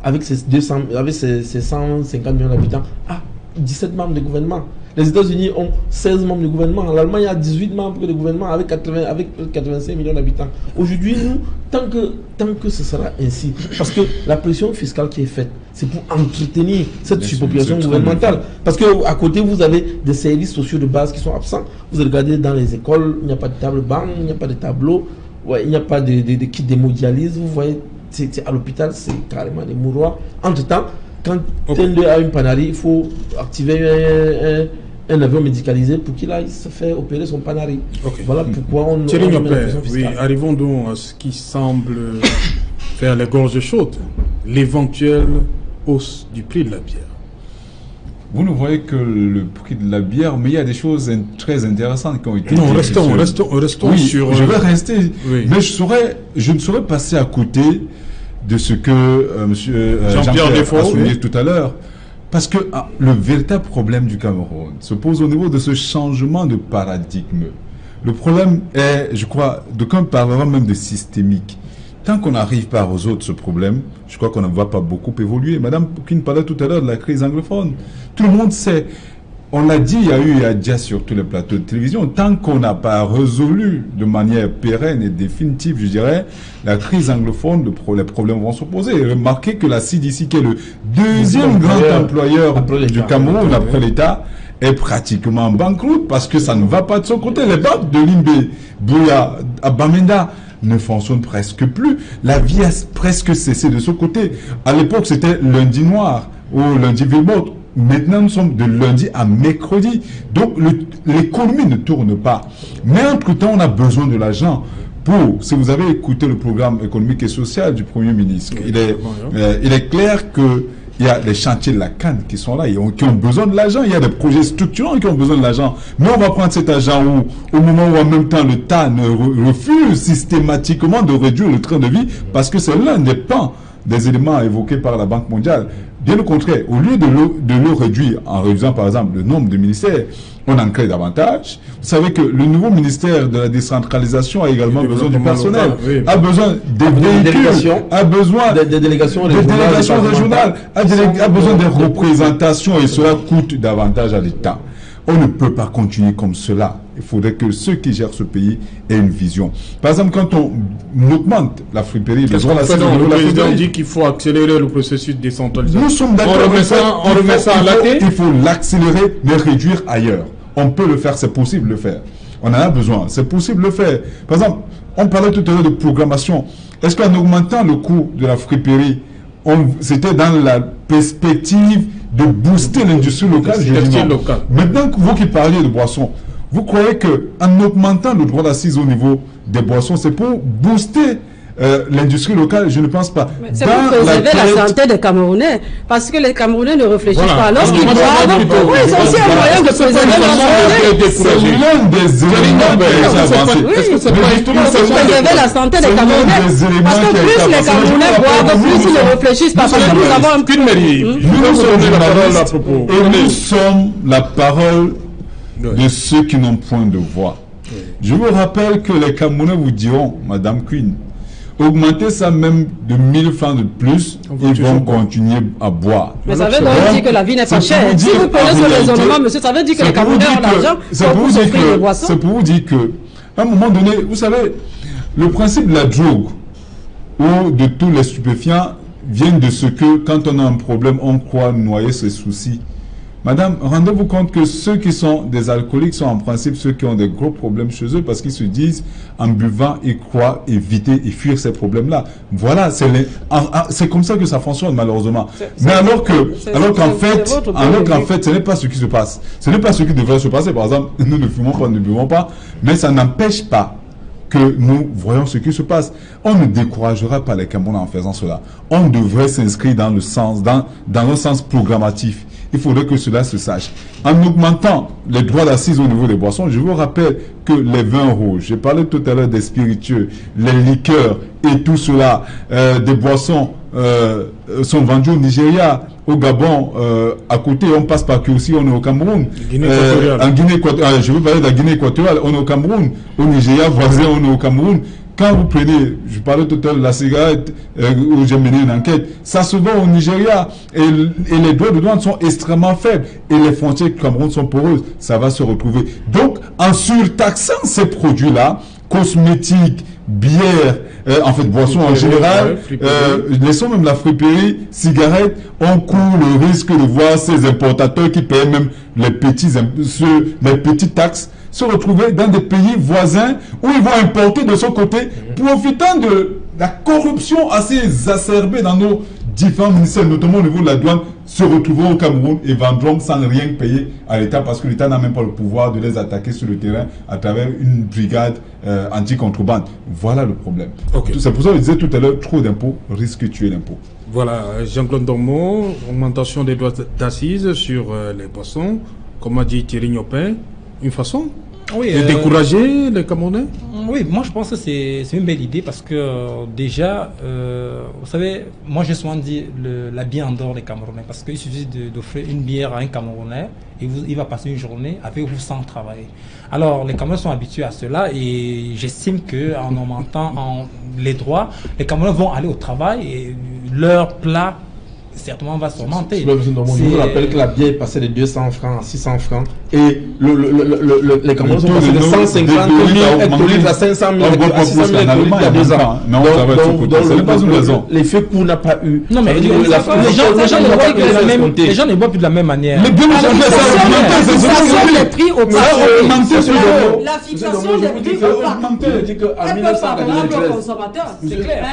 avec ses 150 millions d'habitants, a 17 membres de gouvernement. Les États-Unis ont 16 membres du gouvernement. En Allemagne, il y a 18 membres du gouvernement avec 85 millions d'habitants. Aujourd'hui, nous, tant que ce sera ainsi, parce que la pression fiscale qui est faite, c'est pour entretenir cette surpopulation gouvernementale. Parce qu'à côté, vous avez des services sociaux de base qui sont absents. Vous regardez dans les écoles, il n'y a pas de table banc, il n'y a pas de tableau, ouais, il n'y a pas de kit d'hémodialyse. Vous voyez, à l'hôpital, c'est carrément des mouroirs. Entre-temps, quand Tende a une panarie, il faut activer un avion médicalisé pour qu'il aille se faire opérer son panarie. Voilà pourquoi on met la pression fiscale. Oui, arrivons donc à ce qui semble faire les gorges chaudes, l'éventuelle hausse du prix de la bière. Vous ne voyez que le prix de la bière, mais il y a des choses très intéressantes qui ont été... Non, restons oui, sur... je vais rester, oui. Mais je ne saurais passer à côté de ce que monsieur Jean-Pierre a souligné tout à l'heure. Parce que le véritable problème du Cameroun se pose au niveau de ce changement de paradigme. Le problème est, je crois, d'aucuns parleront même de systémique. Tant qu'on n'arrive pas aux autres ce problème, je crois qu'on ne va pas beaucoup évoluer. Madame Poukine parlait tout à l'heure de la crise anglophone. Tout le monde sait. On l'a dit, il y a déjà sur tous les plateaux de télévision, tant qu'on n'a pas résolu de manière pérenne et définitive, je dirais, la crise anglophone, les problèmes vont se poser. Et remarquez que la CDC, qui est le deuxième grand employeur du Cameroun après l'État, est pratiquement banqueroute parce que ça ne va pas de son côté. Les banques de Limbe, Bouya, Bamenda ne fonctionnent presque plus. La vie a presque cessé de ce côté. À l'époque, c'était lundi noir ou lundi Villemot. Maintenant, nous sommes de lundi à mercredi. Donc, l'économie ne tourne pas. Mais entre-temps, on a besoin de l'argent pour... Si vous avez écouté le programme économique et social du Premier ministre, il est clair que il y a les chantiers de la canne qui sont là, qui ont besoin de l'argent. Il y a des projets structurants qui ont besoin de l'argent. Mais on va prendre cet argent au moment où en même temps l'État refuse systématiquement de réduire le train de vie parce que c'est l'un des pans des éléments évoqués par la Banque mondiale. Bien au contraire, au lieu de le réduire en réduisant par exemple le nombre de ministères, on en crée davantage. Vous savez que le nouveau ministère de la décentralisation a également besoin du personnel, a besoin des véhicules, a besoin des délégations régionales, a besoin des représentations et cela coûte davantage à l'État. On ne peut pas continuer comme cela. Il faudrait que ceux qui gèrent ce pays aient une vision. Par exemple, quand on augmente la friperie, le président dit qu'il faut accélérer le processus de décentralisation. Nous sommes d'accord. On remet ça à la tête. Il faut l'accélérer, mais réduire ailleurs. On peut le faire, c'est possible de le faire. On en a besoin, c'est possible de le faire. Par exemple, on parlait tout à l'heure de programmation. Est-ce qu'en augmentant le coût de la friperie, c'était dans la perspective de booster l'industrie locale? Maintenant, vous qui parliez de boissons, vous croyez qu'en augmentant le droit d'assise au niveau des boissons, c'est pour booster l'industrie locale? Je ne pense pas. C'est pour préserver la santé des Camerounais. Parce que les Camerounais ne réfléchissent pas. Lorsqu'ils boivent, oui, c'est aussi un moyen de préserver la santé. C'est l'un des éléments qui a avancé. Pour préserver la santé des Camerounais. Parce que plus les Camerounais boivent, plus ils ne réfléchissent pas. Parce que nous avons qu'une mairie. Nous sommes la parole de ceux qui n'ont point de voix. Je vous rappelle que les Camerounais vous diront, Madame Queen, augmenter ça même de 1000 francs de plus, ils vont continuer à boire. Mais ça veut donc dire que la vie n'est pas chère. Si vous prenez ce raisonnement, monsieur, ça veut dire que les Camerounais ont l'argent pour s'offrir des boissons. C'est pour vous dire que, à un moment donné, vous savez, le principe de la drogue ou de tous les stupéfiants vient de ce que, quand on a un problème, on croit noyer ses soucis. Madame, rendez-vous compte que ceux qui sont des alcooliques sont en principe ceux qui ont des gros problèmes chez eux parce qu'ils se disent, en buvant, ils croient éviter et fuir ces problèmes-là. Voilà, c'est comme ça que ça fonctionne malheureusement. Mais alors qu'en fait, ce n'est pas ce qui se passe. Ce n'est pas ce qui devrait se passer. Par exemple, nous ne fumons pas, nous ne buvons pas, mais ça n'empêche pas que nous voyons ce qui se passe. On ne découragera pas les Camerounais en faisant cela. On devrait s'inscrire dans le sens, dans un sens programmatif. Il faudrait que cela se sache. En augmentant les droits d'assise au niveau des boissons, je vous rappelle que les vins rouges, j'ai parlé tout à l'heure des spiritueux, les liqueurs et tout cela, des boissons sont vendus au Nigeria, au Gabon, à côté, on passe par qui aussi, on est au Cameroun. En Guinée équatoriale, je veux parler de la Guinée équatoriale, on est au Cameroun. Au Nigeria voisin, on est au Cameroun. quand vous prenez, je parlais tout à l'heure de la cigarette, où j'ai mené une enquête, ça se vend au Nigeria, et les droits de douane sont extrêmement faibles, et les frontières du Cameroun sont poreuses, ça va se retrouver. Donc, en surtaxant ces produits-là, cosmétiques, bière, en fait, boissons en général, laissons même la friperie, cigarettes, on court le risque de voir ces importateurs qui paient même les petites taxes se retrouver dans des pays voisins où ils vont importer de son côté, profitant de la corruption assez exacerbée dans nos différents ministères, notamment au niveau de la douane, se retrouveront au Cameroun et vendront sans rien payer à l'État parce que l'État n'a même pas le pouvoir de les attaquer sur le terrain à travers une brigade anti-contrebande. Voilà le problème. Okay. C'est pour ça que je disais tout à l'heure, trop d'impôts risque de tuer l'impôt. Voilà, Jean-Claude Dormo, augmentation des droits d'assises sur les boissons, comme a dit Thierry Gnopin, une façon de décourager les Camerounais? Oui, moi je pense que c'est une belle idée parce que déjà, vous savez, moi j'ai souvent dit la bière endort les Camerounais parce qu'il suffit d'offrir une bière à un Camerounais et il va passer une journée avec vous sans travailler. Alors les Camerounais sont habitués à cela et j'estime qu'en augmentant les droits, les Camerounais vont aller au travail et leur plat certainement va s'augmenter. Je vous rappelle que la bière est passée de 200 francs à 600 francs et les Camerounais sont passés de 150 000 à 500 000 à 600 000 il y a 2 ans. Donc, l'effet coût n'a pas eu. Non, mais les gens ne voient plus de la même manière. La fixation des prix au bas. Elle peut favorable aux consommateurs, c'est clair.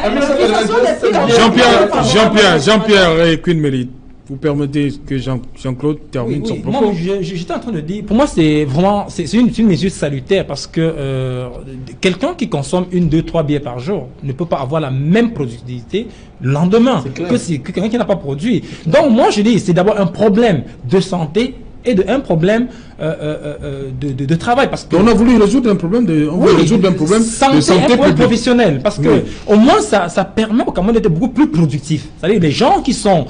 Jean-Pierre et Queen Mérite, vous permettez que Jean-Claude termine son propos? Moi, j'étais en train de dire, pour moi, c'est vraiment une mesure salutaire parce que quelqu'un qui consomme 1, 2, 3 bières par jour ne peut pas avoir la même productivité le lendemain que quelqu'un qui n'a pas produit. Donc, moi, je dis, c'est d'abord un problème de santé et un problème de travail parce que on a voulu résoudre un problème de santé professionnelle parce que au moins ça permet au Cameroun d'être beaucoup plus productif. C'est-à-dire les gens qui sont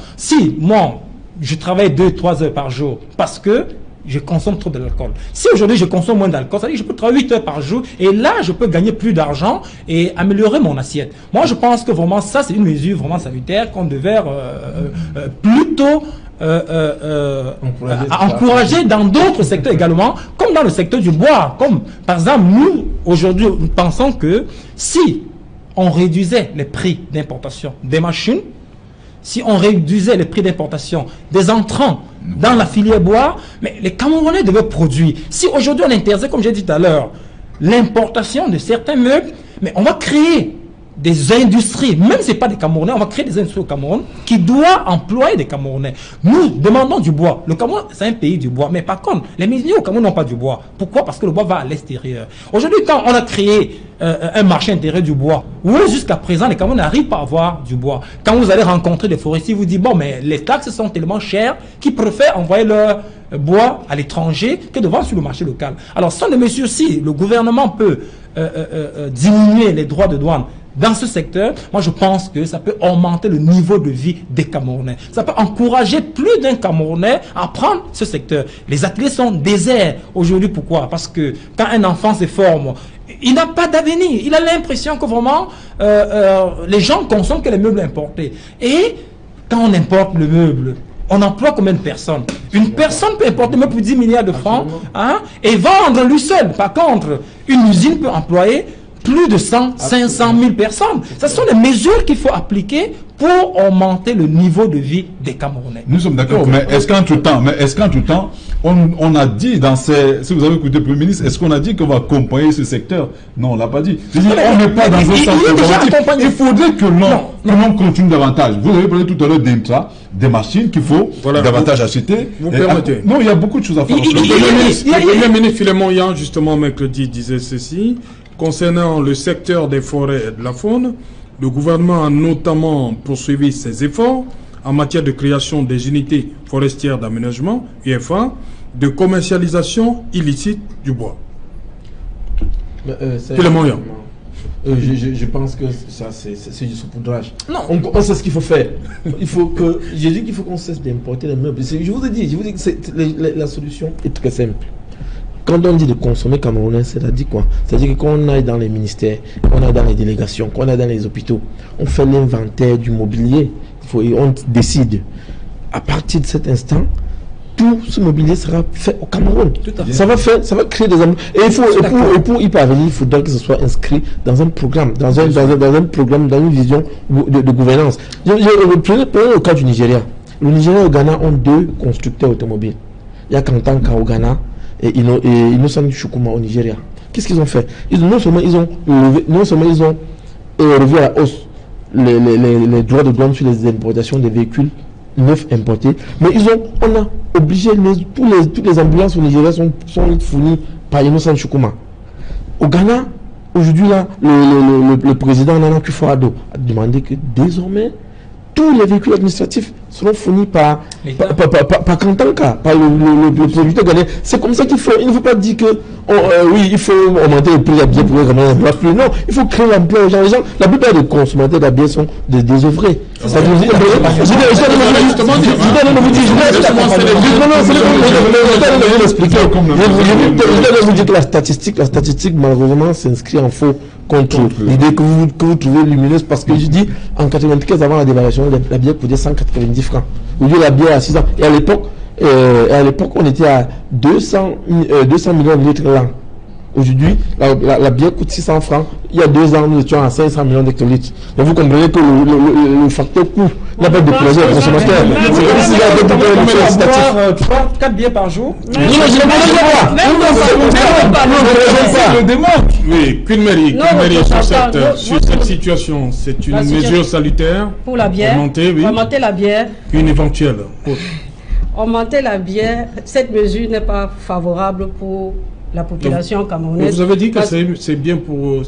moi je travaille 2-3 heures par jour parce que je consomme trop de l'alcool. Si aujourd'hui je consomme moins d'alcool, ça veut dire que je peux travailler 8 heures par jour et là je peux gagner plus d'argent et améliorer mon assiette. Moi je pense que vraiment ça c'est une mesure vraiment salutaire qu'on devait plutôt encourager dans d'autres secteurs également, comme dans le secteur du bois. Comme par exemple, nous, aujourd'hui, nous pensons que si on réduisait les prix d'importation des machines, si on réduisait les prix d'importation des entrants dans la filière bois, mais les Camerounais devaient produire. Si aujourd'hui on interdit, comme j'ai dit tout à l'heure, l'importation de certains meubles, mais on va créer des industries, même si ce n'est pas des Camerounais, on va créer des industries au Cameroun qui doivent employer des Camerounais. Nous demandons du bois. Le Cameroun, c'est un pays du bois. Mais par contre, les menuisiers au Cameroun n'ont pas du bois. Pourquoi? Parce que le bois va à l'extérieur. Aujourd'hui, quand on a créé un marché intérieur du bois, où jusqu'à présent, les Camerounais n'arrivent pas à avoir du bois. Quand vous allez rencontrer des forestiers, vous dites, bon, mais les taxes sont tellement chères qu'ils préfèrent envoyer leur bois à l'étranger que de vendre sur le marché local. Alors, ce sont des mesures, si le gouvernement peut diminuer les droits de douane dans ce secteur, moi je pense que ça peut augmenter le niveau de vie des Camerounais. Ça peut encourager plus d'un Camerounais à prendre ce secteur. Les ateliers sont déserts aujourd'hui. Pourquoi? Parce que quand un enfant se forme, il n'a pas d'avenir. Il a l'impression que vraiment les gens consomment que les meubles importés. Et quand on importe le meuble, on emploie combien de personnes? Une personne peut importer même pour 10 milliards de francs et vendre lui seul. Par contre, une usine peut employer plus de 500 000 personnes. Ce sont des mesures qu'il faut appliquer pour augmenter le niveau de vie des Camerounais. Nous sommes d'accord, mais est-ce qu'entre-temps, on a dit dans ces... Si vous avez écouté le Premier ministre, est-ce qu'on a dit qu'on va accompagner ce secteur? Non, on ne l'a pas dit. On n'est pas dans un sens informatif. Il faudrait que l'on continue davantage. Vous avez parlé tout à l'heure d'intra, des machines qu'il faut davantage acheter. Vous permettez. Non, il y a beaucoup de choses à faire. Le Premier ministre Philémon Yan, justement, mercredi, disait ceci. Concernant le secteur des forêts et de la faune, le gouvernement a notamment poursuivi ses efforts en matière de création des unités forestières d'aménagement, UFA, de commercialisation illicite du bois. Philémon Yan. Je pense que ça c'est du saupoudrage. On sait ce qu'il faut faire. J'ai dit qu'il faut qu'on cesse d'importer les meubles. Je vous ai dit que la solution est très simple. Quand on dit de consommer camerounais, c'est-à-dire quoi? C'est-à-dire que quand on aille dans les ministères, qu'on aille dans les délégations, qu'on aille dans les hôpitaux, on fait l'inventaire du mobilier. Et on décide. À partir de cet instant, tout ce mobilier sera fait au Cameroun. Ça va créer des emplois. Et pour y parvenir, il faudra que ce soit inscrit dans un programme, dans une vision de gouvernance. Prenez le cas du Nigeria. Le Nigeria et le Ghana ont 2 constructeurs automobiles. Il y a Kantanka au Ghana et Innocent Chukuma au Nigeria. Qu'est-ce qu'ils ont fait? Non seulement ils ont revu à la hausse les droits de douane sur les importations des véhicules neufs importés, mais on a obligé, toutes les ambulances au Nigeria sont fournies par Innocent Chukuma. Au Ghana, aujourd'hui, là, le président Nana Akufo-Addo a demandé que désormais, tous les véhicules administratifs seront fournis par Kantanka, par le producteur ghanéen. C'est comme ça qu'il faut. Il ne faut pas dire que oui, il faut augmenter le prix d'habillés pour ramener l'emploi plus. Non, il faut créer l'emploi aux gens. La plupart des consommateurs d'habillés sont des désœuvrés. Ça veut dire. Je vous dire que la statistique malheureusement s'inscrit en faux contre l'idée que vous trouvez lumineuse, parce que je dis en 95 avant la dévaluation, la bière coûtait 190 francs. Aujourd'hui la bière à 600. Et à l'époque on était à 200 millions de litres l'an. Aujourd'hui, la bière coûte 600 francs. Il y a 2 ans, nous étions à 500 millions d'hectolitres. Donc vous comprenez que le facteur coût n'a pas déplacé le consommateur. C'est comme s'il y avait 4 billets par jour. Non, je ne connais pas. Oui, qu'une mairie sur cette situation, c'est une mesure salutaire pour la bière. Augmenter la bière. Une éventuelle. Augmenter la bière, cette mesure n'est pas favorable pour la population camerounaise. Vous avez dit que c'est bien pour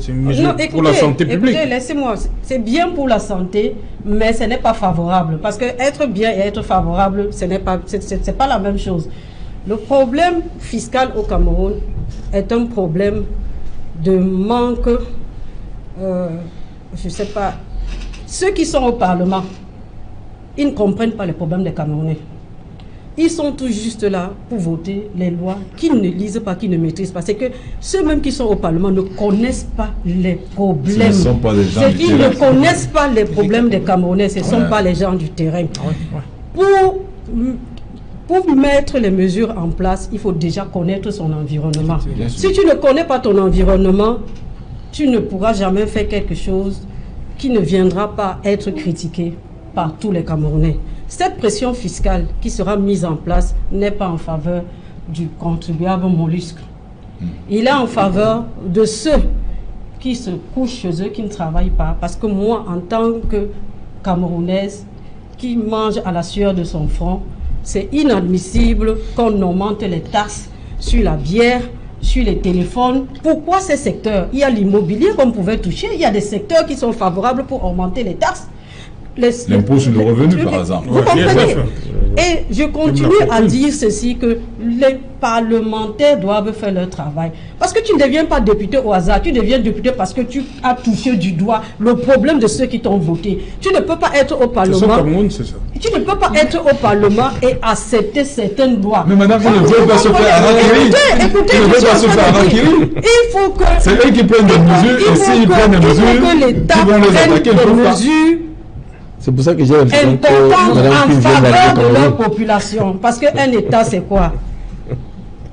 la santé publique. Écoutez, laissez-moi. C'est bien pour la santé, mais ce n'est pas favorable. Parce que être bien et être favorable, ce n'est pas la même chose. Le problème fiscal au Cameroun est un problème de manque. Je ne sais pas. Ceux qui sont au Parlement, ils ne comprennent pas les problèmes des Camerounais. Ils sont tout juste là pour voter les lois qu'ils ne lisent pas, qu'ils ne maîtrisent pas. C'est que ceux-mêmes qui sont au Parlement ne connaissent pas les problèmes. Ce ne sont pas les gens du terrain. Ils ne connaissent pas les problèmes des Camerounais, ce ne sont pas les gens du terrain. Pour mettre les mesures en place, il faut déjà connaître son environnement. Si tu ne connais pas ton environnement, tu ne pourras jamais faire quelque chose qui ne viendra pas être critiqué par tous les Camerounais. Cette pression fiscale qui sera mise en place n'est pas en faveur du contribuable mollusque. Il est en faveur de ceux qui se couchent chez eux, qui ne travaillent pas. Parce que moi, en tant que Camerounaise qui mange à la sueur de son front, c'est inadmissible qu'on augmente les taxes sur la bière, sur les téléphones. Pourquoi ces secteurs? Il y a l'immobilier qu'on pouvait toucher, il y a des secteurs qui sont favorables pour augmenter les taxes. L'impôt sur le revenu, par exemple. Vous comprenez? Et je continue à dire ceci, que les parlementaires doivent faire leur travail. Parce que tu ne deviens pas député au hasard, tu deviens député parce que tu as touché du doigt le problème de ceux qui t'ont voté. Tu ne peux pas être au Parlement. Tu ne peux pas être au Parlement et accepter certaines lois. Mais madame, vous ne pouvez pas se faire arraquer. Écoutez, il faut que... C'est eux qui prennent des mesures, et s'ils prennent des mesures, ils vont les attaquer, des mesures. C'est pour ça que j'ai l'impression que en faveur de leur population. Parce qu'un État, c'est quoi?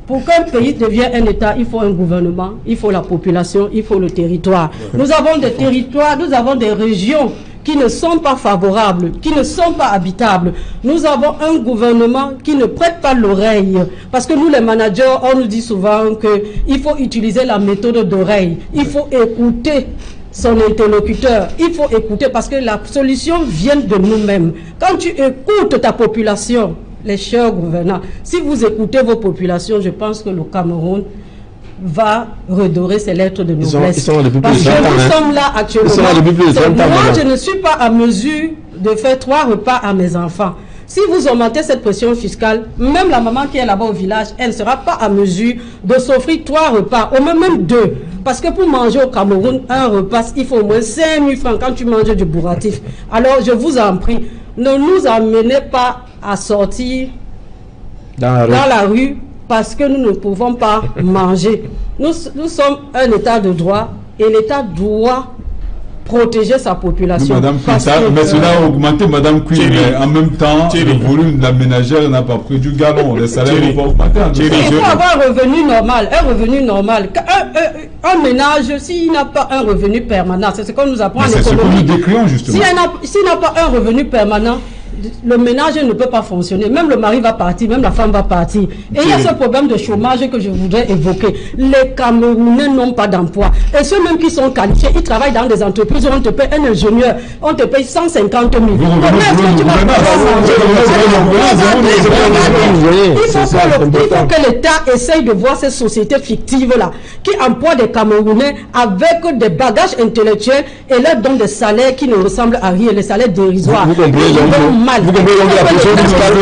Pour qu'un pays devienne un État, il faut un gouvernement, il faut la population, il faut le territoire. Nous avons des territoires, nous avons des régions qui ne sont pas favorables, qui ne sont pas habitables. Nous avons un gouvernement qui ne prête pas l'oreille. Parce que nous, les managers, on nous dit souvent qu'il faut utiliser la méthode d'oreille. Il faut écouter son interlocuteur. Il faut écouter parce que la solution vient de nous-mêmes. Quand tu écoutes ta population, les chers gouvernants, si vous écoutez vos populations, je pense que le Cameroun va redorer ses lettres de noblesse. Parce que nous sommes là actuellement. Moi, je ne suis pas à mesure de faire 3 repas à mes enfants. Si vous augmentez cette pression fiscale, même la maman qui est là-bas au village, elle ne sera pas à mesure de s'offrir 3 repas, ou même 2. Parce que pour manger au Cameroun, un repas, il faut au moins 5 000 francs quand tu manges du bourratif. Alors, je vous en prie, ne nous amenez pas à sortir dans la rue parce que nous ne pouvons pas manger. Nous sommes un État de droit et l'État doit protéger sa population. Madame Quinta, mais cela a augmenté, Madame Queen, mais en même temps, le volume de la ménagère n'a pas pris du galon. Les salaires vont pas augmenter. Il faut avoir un revenu normal. Un revenu normal. Un ménage, s'il n'a pas un revenu permanent, c'est ce qu'on nous apprend en économie. C'est ce que nous décrions, justement. S'il n'a pas un revenu permanent, le ménage ne peut pas fonctionner. Même le mari va partir, même la femme va partir. Et il y a ce problème de chômage que je voudrais évoquer. Les Camerounais n'ont pas d'emploi. Et ceux même qui sont qualifiés, ils travaillent dans des entreprises où on te paye un ingénieur, on te paye 150 000. Comment est-ce que tu vas pouvoir manger? Il faut que l'État essaye de voir ces sociétés fictives-là, qui emploient des Camerounais avec des bagages intellectuels et leur donnent des salaires qui ne ressemblent à rien, les salaires dérisoires. Vous comprenez donc la pression fiscale,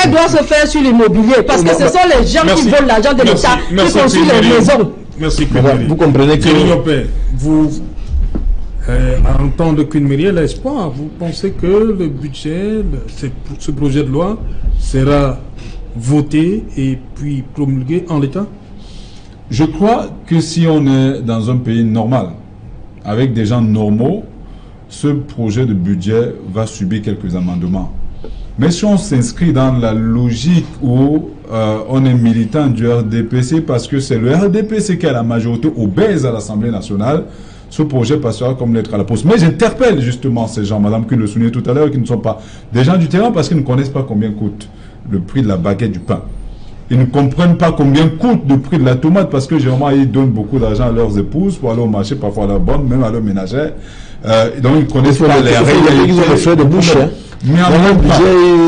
elle doit se faire sur l'immobilier parce que ce sont les gens qui volent l'argent de l'État qui construisent les maisons. Merci. Vous comprenez que vous en tant de Queen Myriel Espoir, vous pensez que le budget, ce projet de loi sera voté et puis promulgué en l'état? Je crois que si on est dans un pays normal, avec des gens normaux, ce projet de budget va subir quelques amendements. Mais si on s'inscrit dans la logique où on est militant du RDPC, parce que c'est le RDPC qui a la majorité obèse à l'Assemblée nationale, ce projet passera comme lettre à la poste. Mais j'interpelle justement ces gens, madame, qui le soulignait tout à l'heure, qui ne sont pas des gens du terrain parce qu'ils ne connaissent pas combien coûte le prix de la baguette du pain. Ils ne comprennent pas combien coûte le prix de la tomate parce que généralement ils donnent beaucoup d'argent à leurs épouses pour aller au marché, parfois à leur bonne, même à leur ménagère. Donc ils ne connaissent pas les règles. Ils ont des frais de bouche. Mais en même temps,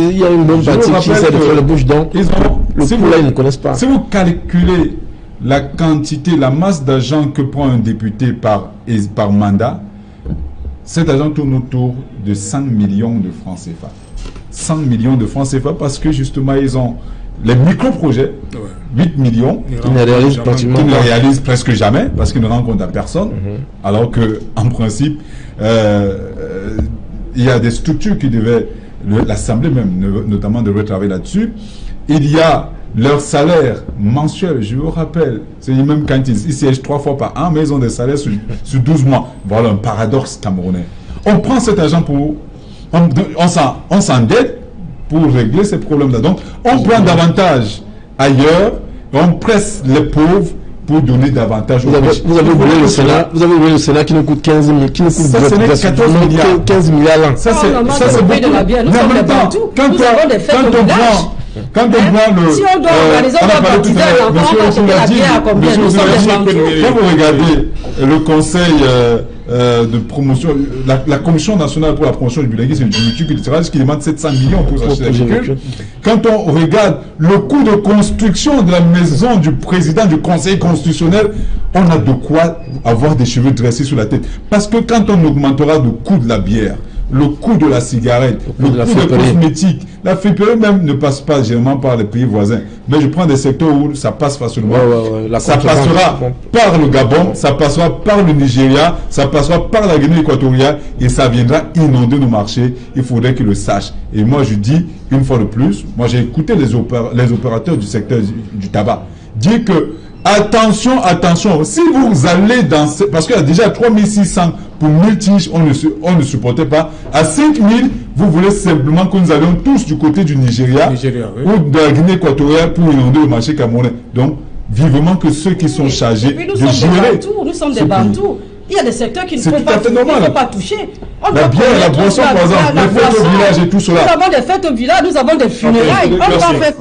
il y a une bonne partie qui essaie de faire de bouche, donc le coût là ils ne connaissent pas. Si vous calculez la quantité, la masse d'argent que prend un député par mandat, cet argent tourne autour de 100 millions de francs CFA. 100 millions de francs CFA parce que justement ils ont les micro-projets, 8 millions, qui ne réalisent presque jamais parce qu'ils ne rendent compte à personne, alors que en principe, il y a des structures qui devaient, l'Assemblée même, notamment devrait travailler là-dessus. Il y a leur salaire mensuel, je vous rappelle, c'est même quand ils siègent 3 fois par an, mais ils ont des salaires sur 12 mois. Voilà un paradoxe camerounais. On prend cet argent pour... On s'endette pour régler ces problèmes-là. Donc, on prend davantage ailleurs, on presse les pauvres pour donner davantage aux riches. Vous avez oublié le Sénat qui nous coûte 15 milliards. Qui nous coûte ça, ce n'est 14 milliards. 15 milliards l'an. Ça, c'est beaucoup. De la bière. Nous sommes partout. Quand on prend le... Si on doit organiser, on va baptiser un enfant, on va la bière à combien? Nous sommes partout. Quand vous regardez le conseil de promotion, la Commission nationale pour la promotion du bilinguisme et du multiculturalisme qui demande 700 millions pour acheter la véhicule. Quand on regarde le coût de construction de la maison du président du conseil constitutionnel, on a de quoi avoir des cheveux dressés sur la tête. Parce que quand on augmentera le coût de la bière, le coût de la cigarette, le coût des cosmétiques, la FPE même ne passe pas généralement par les pays voisins. Mais je prends des secteurs où ça passe facilement. Ça passera par le Gabon, ça passera par le Nigeria, ça passera par la Guinée équatoriale et ça viendra inonder nos marchés. Il faudrait qu'ils le sachent. Et moi je dis, une fois de plus, moi j'ai écouté les opérateurs du secteur du tabac dire que attention, attention, si vous allez dans... Parce qu'il y a déjà 3600 pour 1000 tiges, on ne supportait pas. À 5000, vous voulez simplement que nous allions tous du côté du Nigeria ou de la Guinée équatoriale pour inonder le marché camerounais. Donc, vivement que ceux qui sont chargés de gérer... Nous sommes des Bantous. Il y a des secteurs qui ne faut pas toucher. La bière, la boisson, par exemple, les fêtes au village et tout cela. Nous avons des fêtes au village, nous avons des funérailles.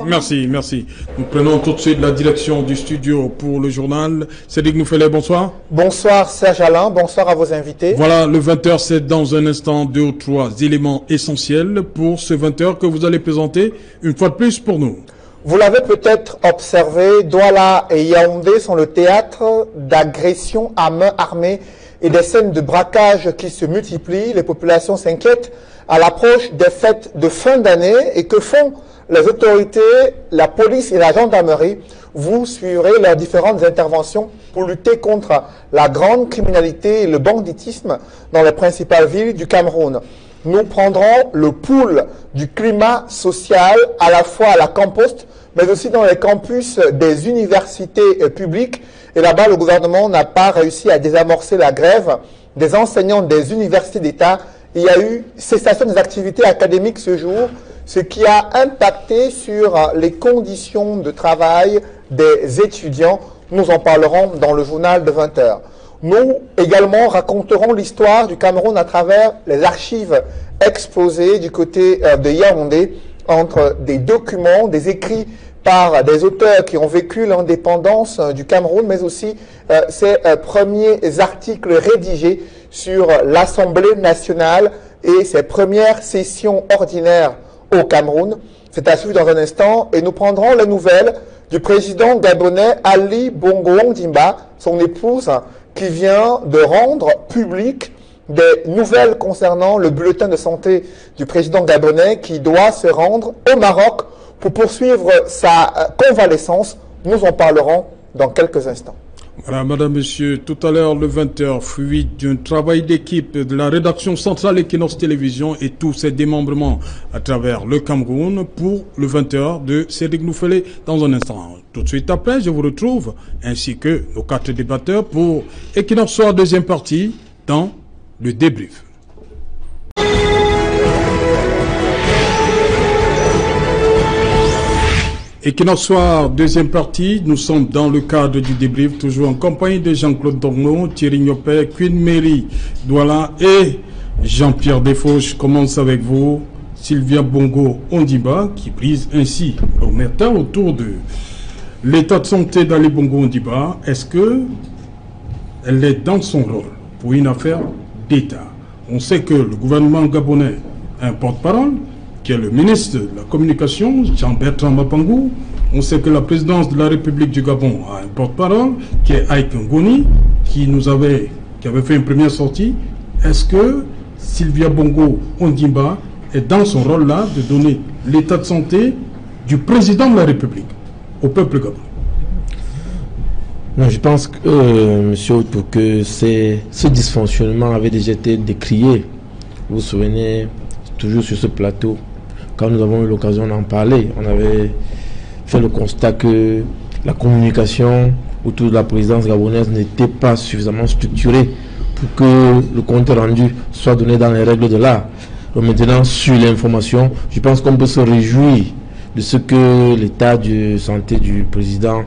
Merci. Nous prenons tout de suite la direction du studio pour le journal. Cédric Nouffelet, bonsoir. Bonsoir Serge Alain, bonsoir à vos invités. Voilà, le 20h, c'est dans un instant 2 ou 3 éléments essentiels pour ce 20h que vous allez présenter une fois de plus pour nous. Vous l'avez peut-être observé, Douala et Yaoundé sont le théâtre d'agressions à main armée et des scènes de braquage qui se multiplient. Les populations s'inquiètent à l'approche des fêtes de fin d'année. Et que font les autorités, la police et la gendarmerie? Vous suivrez leurs différentes interventions pour lutter contre la grande criminalité et le banditisme dans les principales villes du Cameroun. nous prendrons le pouls du climat social à la fois à la Campost, mais aussi dans les campus des universités publiques. Et là-bas, le gouvernement n'a pas réussi à désamorcer la grève des enseignants des universités d'État. Il y a eu cessation des activités académiques ce jour, ce qui a impacté sur les conditions de travail des étudiants. Nous en parlerons dans le journal de 20h. Nous également raconterons l'histoire du Cameroun à travers les archives exposées du côté de Yaoundé entre des documents, des écrits par des auteurs qui ont vécu l'indépendance du Cameroun, mais aussi ces premiers articles rédigés sur l'Assemblée nationale et ses premières sessions ordinaires au Cameroun. C'est à suivre dans un instant et nous prendrons les nouvelles du président gabonais Ali Bongo Ondimba, son épouse, qui vient de rendre public des nouvelles concernant le bulletin de santé du président gabonais qui doit se rendre au Maroc pour poursuivre sa convalescence. Nous en parlerons dans quelques instants. Voilà, madame, monsieur, tout à l'heure, le 20h, fruit d'un travail d'équipe de la rédaction centrale Equinox Télévision et tous ses démembrements à travers le Cameroun pour le 20h de Cédric Noufélé dans un instant. Tout de suite après, je vous retrouve, ainsi que nos 4 débatteurs pour Equinox Soir, deuxième partie, dans le débrief. Equinox Soir, deuxième partie, nous sommes dans le cadre du débrief, toujours en compagnie de Jean-Claude Dormeau, Thierry Niopé, Queen Mary Douala et Jean-Pierre Desfaux. Je commence avec vous, Sylvia Bongo Ondimba, qui brise ainsi l'omerta autour de l'état de santé d'Ali Bongo Ondimba. Est-ce que elle est dans son rôle pour une affaire d'État? On sait que le gouvernement gabonais a un porte-parole, qui est le ministre de la Communication, Jean-Bertrand Mapangou. On sait que la présidence de la République du Gabon a un porte-parole, qui est Aïk Ngoni, qui avait fait une première sortie. Est-ce que Sylvia Bongo Ondimba est dans son rôle là de donner l'état de santé du président de la République au peuple gabonais? Non, je pense que, monsieur, pour que ce dysfonctionnement avait déjà été décrié, vous vous souvenez, toujours sur ce plateau, quand nous avons eu l'occasion d'en parler, on avait fait le constat que la communication autour de la présidence gabonaise n'était pas suffisamment structurée pour que le compte rendu soit donné dans les règles de l'art. Donc maintenant, sur l'information, je pense qu'on peut se réjouir de ce que l'état de santé du président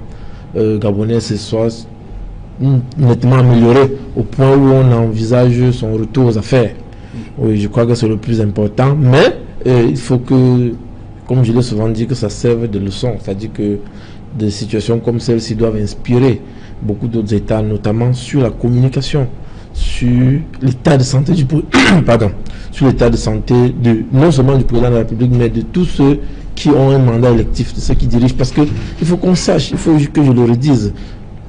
gabonais se soit nettement amélioré au point où on envisage son retour aux affaires. Oui, je crois que c'est le plus important, mais il faut que, comme je l'ai souvent dit, que ça serve de leçon, c'est-à-dire que des situations comme celle-ci doivent inspirer beaucoup d'autres États, notamment sur la communication, sur l'état de santé du sur l'état de santé non seulement du président de la République, mais de tous ceux qui ont un mandat électif, de ceux qui dirigent, parce que il faut qu'on sache, il faut que je le redise,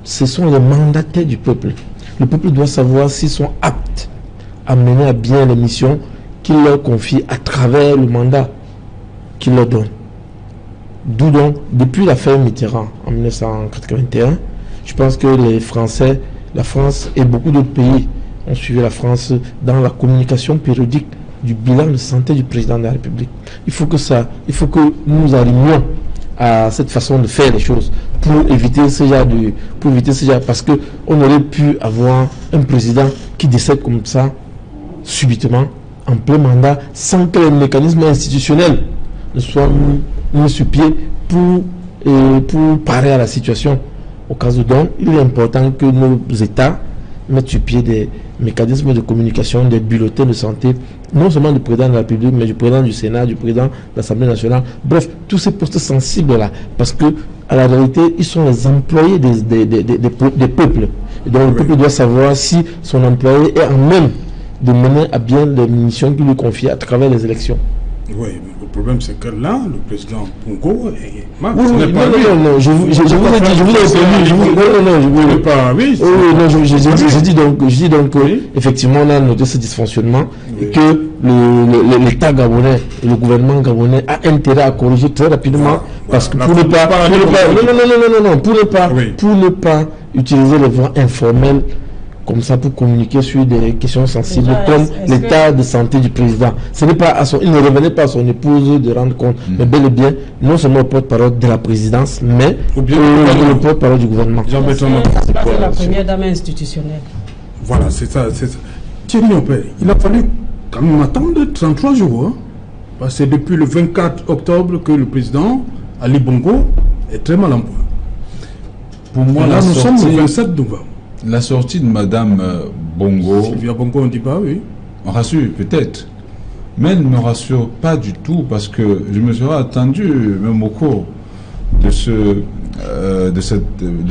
ce sont les mandataires du peuple. Le peuple doit savoir s'ils sont aptes à mener à bien les missions qu'il leur confie à travers le mandat qu'il leur donne. D'où donc, depuis l'affaire Mitterrand en 1981, je pense que les Français, la France et beaucoup d'autres pays ont suivi la France dans la communication périodique du bilan de santé du président de la République. Il faut que nous arrivions à cette façon de faire les choses pour éviter ce genre parce que on aurait pu avoir un président qui décède comme ça subitement en plein mandat sans que les mécanismes institutionnels ne soient mis sur pied pour parer à la situation. Au cas où donc, il est important que nos États mettent sur pied des mécanismes de communication, des bulletins de santé, non seulement du président de la République, mais du président du Sénat, du président de l'Assemblée nationale. Bref, tous ces postes sensibles-là, parce que à la réalité, ils sont les employés des peuples. Et donc, le peuple doit savoir si son employé est en même de mener à bien les missions qu'il lui confie à travers les élections. Oui, mais le problème c'est que là, le président Bongo est mal. Non, je vous ai dit donc effectivement on a noté ce dysfonctionnement et que l'État gabonais et le gouvernement gabonais a intérêt à corriger très rapidement parce que pour ne pas utiliser les voies informelles comme ça pour communiquer sur des questions sensibles comme l'état de santé du président. Ce n'est pas il ne revenait pas à son épouse de rendre compte, mais bel et bien, non seulement le porte-parole de la présidence, mais le porte-parole du gouvernement. C'est la première dame institutionnelle. Voilà, c'est ça. Thierry Nopé, il a fallu quand même attendre 33 jours. Hein, parce que c'est depuis le 24 octobre que le président Ali Bongo est très mal en point. Pour moi, là, nous sommes le 27 novembre. La sortie de Madame Bongo... Sylvia Bongo, on ne dit pas, oui. On rassure, peut-être. Mais elle ne me rassure pas du tout parce que je me serais attendu, même au cours de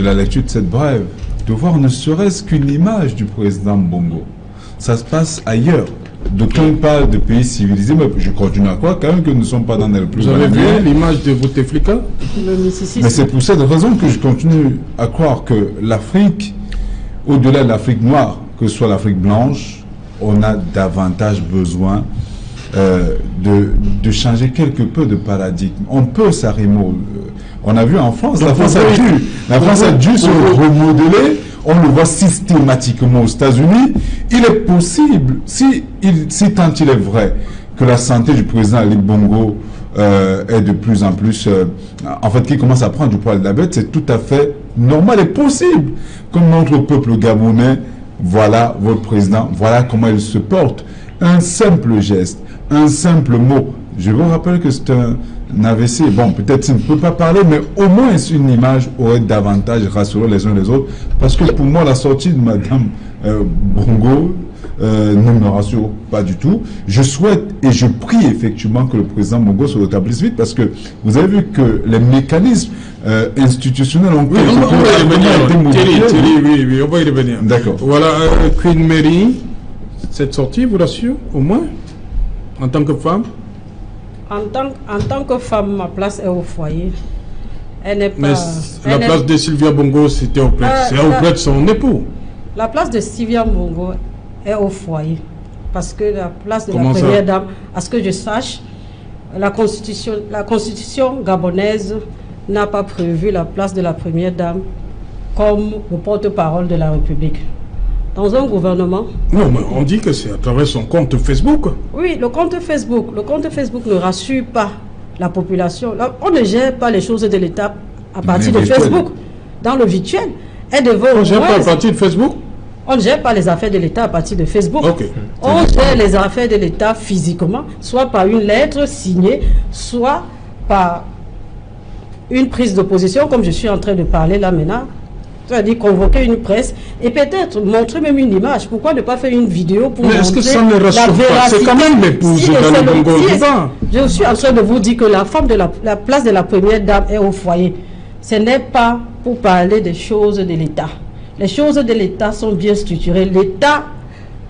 la lecture de cette brève, de voir ne serait-ce qu'une image du président Bongo. Ça se passe ailleurs. D'aucuns parlent de pays civilisés, mais je continue à croire quand même que nous ne sommes pas dans le plus. Vous avez vu l'image de Bouteflika? Mais c'est pour cette raison que je continue à croire que l'Afrique, au-delà de l'Afrique noire, que ce soit l'Afrique blanche, on a davantage besoin de changer quelque peu de paradigme. On peut s'arrimer. On a vu en France, la France a dû se remodeler. On le voit systématiquement aux États-Unis. Il est possible, si tant il est vrai que la santé du président Ali Bongo est de plus en plus, en fait, qui commence à prendre du poil de la bête, c'est tout à fait normal et possible. Comme notre peuple gabonais, voilà votre président, voilà comment il se porte. Un simple geste, un simple mot. Je vous rappelle que c'est un AVC. Bon, peut-être qu'il ne peut pas parler, mais au moins une image aurait davantage rassuré les uns les autres. Parce que pour moi, la sortie de Madame Bongo ne me rassure pas du tout. Je souhaite et je prie effectivement que le président Bongo se rétablisse vite parce que vous avez vu que les mécanismes institutionnels ont oui, on va y revenir. Oui, on va y revenir. D'accord. Voilà, Queen Mary, cette sortie vous rassure au moins en tant que femme? En tant que femme, ma place est au foyer. Elle n'est pas. Mais la place de Sylvia Bongo, c'était auprès de son époux. La place de Sylvia Bongo est au foyer. Parce que la place de la première dame, à ce que je sache, la constitution gabonaise n'a pas prévu la place de la première dame comme le porte-parole de la République. Dans un gouvernement... Non, mais on dit que c'est à travers son compte Facebook. Oui, le compte Facebook ne rassure pas la population. Là, on ne gère pas les choses de l'État à partir de Facebook. Dans le virtuel. On ne gère pas à partir de Facebook? On ne gère pas les affaires de l'État à partir de Facebook. Okay. On gère les affaires de l'État physiquement, soit par une lettre signée, soit par une prise de position, comme je suis en train de parler là maintenant. C'est-à-dire convoquer une presse et peut-être montrer même une image. Pourquoi ne pas faire une vidéo pour montrer que ça ne rassure pas? C'est quand même l'épouse d'Ali Bongo. Je suis en train de vous dire que la femme de la place de la première dame est au foyer. Ce n'est pas pour parler des choses de l'État. Les choses de l'État sont bien structurées. L'État,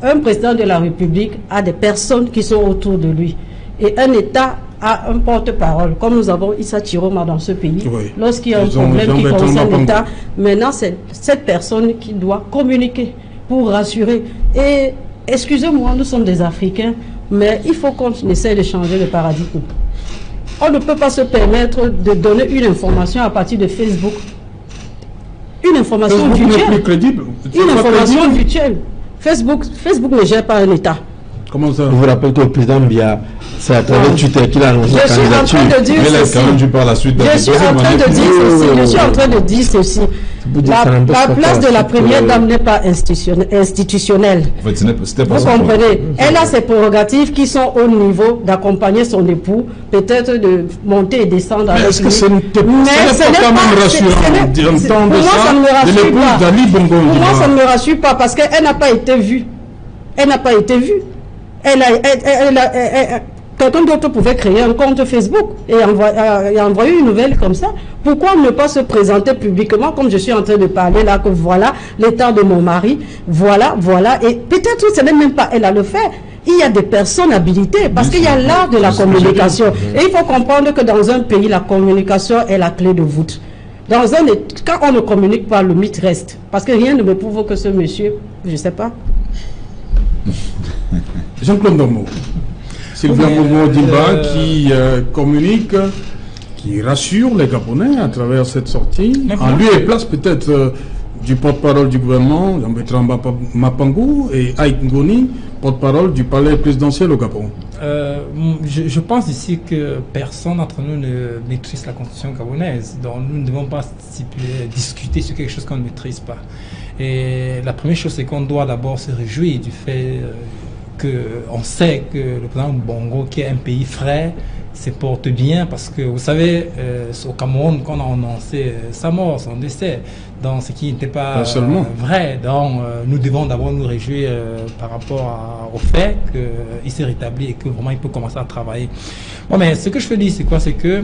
un président de la République a des personnes qui sont autour de lui. Et un État a un porte-parole, comme nous avons Issa Chiroma dans ce pays. Oui. Lorsqu'il y a un problème qui concerne l'État, maintenant c'est cette personne qui doit communiquer pour rassurer. Et excusez-moi, nous sommes des Africains, mais il faut qu'on essaie de changer le paradigme. On ne peut pas se permettre de donner une information à partir de Facebook. Une information virtuelle. Une information virtuelle. Facebook ne gère pas un État. Comment ça? Je vous rappelle que le président Biya, c'est à travers Twitter qu'il a annoncé la candidature. Mais il a quand même dû par la suite. Je suis en train de dire ceci. La place de la première dame n'est pas institutionnelle. En fait, c'était pas vous comprenez? Elle a ses prérogatives qui sont au niveau d'accompagner son époux, peut-être de monter et descendre avec lui. Est-ce que ce n'est pas quand même rassurant d'entendre ça de l'épouse d'Ali Bongo? Pour moi, ça ne me rassure pas parce qu'elle n'a pas été vue. Elle n'a pas été vue. Quelqu'un d'autre pouvait créer un compte Facebook et envoyer une nouvelle comme ça. Pourquoi ne pas se présenter publiquement comme je suis en train de parler là, que voilà l'état de mon mari, voilà, et peut-être ce n'est même pas elle à le faire. Il y a des personnes habilitées parce qu'il y a l'art de la communication. Et il faut comprendre que dans un pays, la communication est la clé de voûte. Quand on ne communique pas, le mythe reste. Parce que rien ne me prouve que ce monsieur, je ne sais pas. Jean-Claude Ndomo, Sylvia Bongo Dimba qui communique, qui rassure les Gabonais à travers cette sortie, en lieu et place peut-être du porte-parole du gouvernement, Jean-Bertrand Mapangou, et Aïk Ngoni, porte-parole du palais présidentiel au Gabon. Je pense ici que personne d'entre nous ne maîtrise la constitution gabonaise, donc nous ne devons pas discuter sur quelque chose qu'on ne maîtrise pas. Et la première chose, c'est qu'on doit d'abord se réjouir du fait qu'on sait que le président Bongo, qui est un pays frère, se porte bien, parce que vous savez, au Cameroun, qu'on a annoncé sa mort, son décès, dans ce qui n'était pas vrai. Donc nous devons d'abord nous réjouir par rapport au fait qu'il s'est rétabli et que vraiment il peut commencer à travailler. Bon, mais ce que je veux dire, c'est quoi? C'est que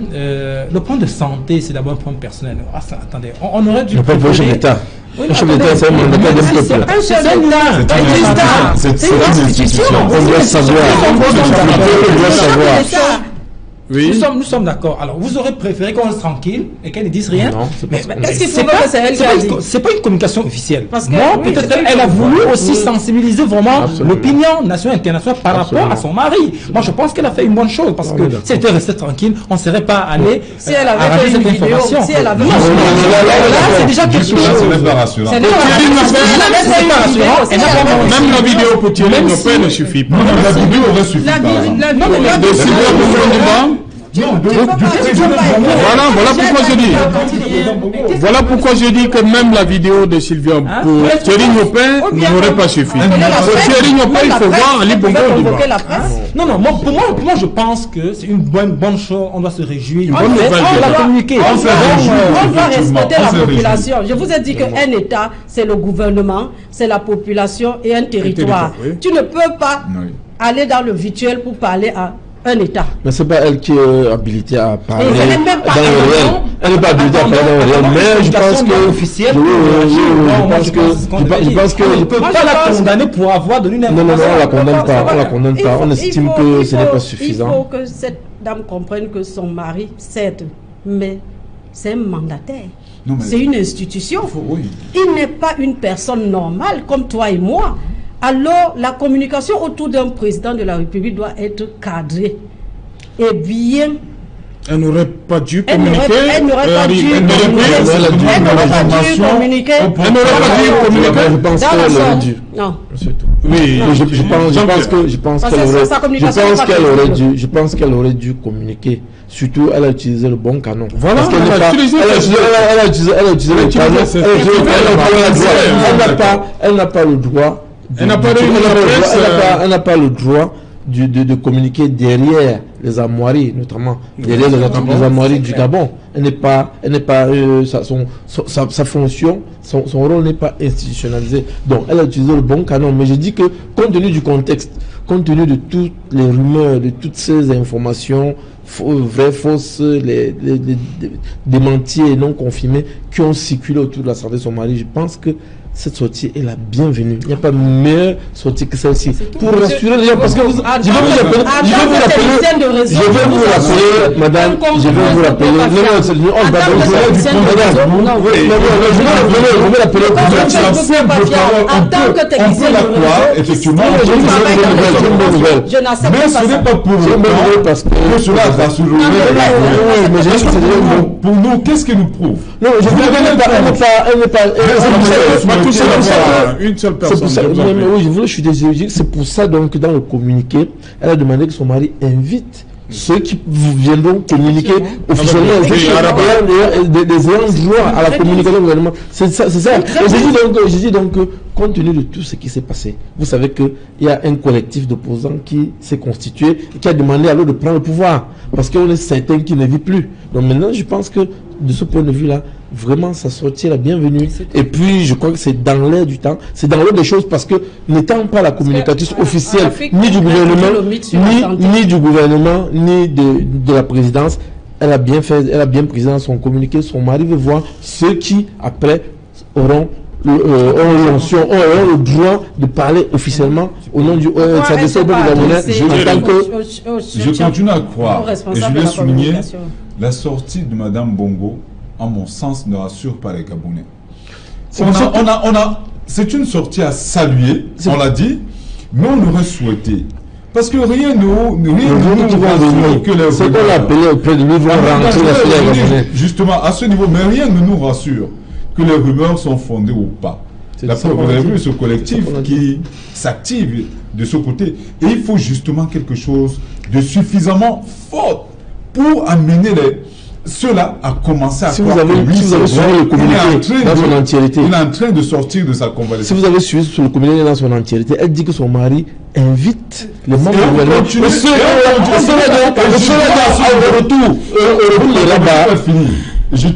le point de santé, c'est d'abord un point personnel. Ah, ça, attendez, on aurait dû... Le point de chef d'État. Oui, le chef d'État, c'est un mandat d'un peuple. Un chef d'État, c'est une institution. On doit savoir. On doit savoir. Oui. Nous sommes d'accord. Alors, vous aurez préféré qu'on reste tranquille et qu'elle ne dise rien? Non, qu'est-ce qu'il faut que c'est elle qui a dit? C'est pas une communication officielle. Parce que, moi, peut-être elle a voulu aussi sensibiliser vraiment l'opinion nationale et internationale par rapport à son mari. Moi, je pense qu'elle a fait une bonne chose, parce que si elle était restée tranquille, on ne serait pas allé si elle avait fait une vidéo, si elle avait c'est déjà quelque chose. C'est pas rassurant. Même la vidéo pour Thierry Nopé ne suffit pas. La vidéo aurait suffi. Voilà pourquoi je dis que même la vidéo de Sylvia pour Thierry Nopé n'aurait pas suffi. Pour Thierry Nopé, il faut voir Ali Bongo au débat. Non, pour moi, je pense que c'est une bonne chose. On doit se réjouir. On doit communiquer. On doit respecter la population. Je vous ai dit qu'un État, c'est le gouvernement, c'est la population et un territoire. Tu ne peux pas aller dans le virtuel pour parler à un État. Mais c'est pas elle qui est habilitée à parler elle n'est même pas dans le réel. Elle n'est pas habilitée à parler dans le réel. Mais je pense que officielle. Je pense que on ne peut pas la condamner pour avoir donné une information. Non, on la condamne pas. On la condamne pas. On estime que ce n'est pas suffisant. Il faut que cette dame comprenne que son mari, certes, mais c'est un mandataire. C'est une institution. Il n'est pas une personne normale comme toi et moi. Alors, la communication autour d'un président de la République doit être cadrée et bien. Elle n'aurait pas dû communiquer. Elle n'aurait pas dû communiquer. Je pense qu'elle aurait dû. Non. Oui, je pense qu'elle aurait dû communiquer. Surtout, elle a utilisé le bon canon. Voilà, elle a utilisé le canon. Elle n'a pas le droit. Elle n'a pas le droit de communiquer derrière les armoiries, notamment derrière les armoiries du Gabon. Sa fonction, son rôle n'est pas institutionnalisé. Donc, elle a utilisé le bon canon. Mais je dis que, compte tenu du contexte, compte tenu de toutes les rumeurs, de toutes ces informations vraies, fausses, les démentis et non confirmés qui ont circulé autour de la santé de son mari, je pense que cette sortie est la bienvenue. Il n'y a pas meilleure sortie que celle-ci. Pour rassurer les gens, parce que je vais vous rappeler, madame, je vais vous rappeler, en tant que technicien de réseau, effectivement, je n'accepte pas ça. Ce n'est pas pour autant parce que cela rassure. Pour nous, qu'est-ce qu'elle nous prouve? Non, je ne veux pas. Une seule personne. Oui, je suis désolé. C'est pour ça donc que dans le communiqué, elle a demandé que son mari invite ceux qui viendront communiquer officiellement des ayants droit à la communication du gouvernement. C'est ça. Et je dis donc que, compte tenu de tout ce qui s'est passé, vous savez qu'il y a un collectif d'opposants qui s'est constitué et qui a demandé à l'autre de prendre le pouvoir. Parce qu'on est certain qu'il ne vit plus. Donc maintenant, je pense que de ce point de vue-là, vraiment, ça sortit la bienvenue. Et puis, je crois que c'est dans l'air du temps, c'est dans l'air des choses, parce que n'étant pas la communicatrice officielle, ni du gouvernement, ni de la présidence, elle a bien présidé son communiqué. Son mari veut voir ceux qui, après, auront le droit de parler officiellement au nom du Je continue à croire, et je vais souligner, la sortie de Madame Bongo, en mon sens, ne rassure pas les Gabonais. C'est une sortie à saluer, on l'a dit, mais on aurait souhaité. Parce que rien ne nous rassure que les c'est qu'on l'a appelé auprès de lui, vont rentrer justement, à ce niveau, mais rien ne nous rassure que les rumeurs sont fondées ou pas. La preuve, vous avez vu ce collectif qui s'active de ce côté. Et il faut justement quelque chose de suffisamment fort pour amener ceux-là à commencer à croire que lui, si vous avez suivi le communiqué dans son entièreté, il est en train de sortir de sa convalescence. Si vous avez suivi sur le communiqué dans son entièreté, elle dit que son mari invite les membres du gouvernement. Je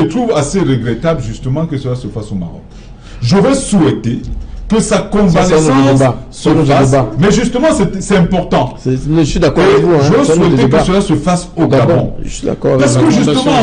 trouve assez regrettable justement que cela se fasse au Maroc. J'aurais souhaité que sa convalescence se fasse. Mais justement, c'est important. Je suis d'accord avec vous. Je souhaitais que cela se fasse au Gabon. Je suis d'accord. Parce que justement,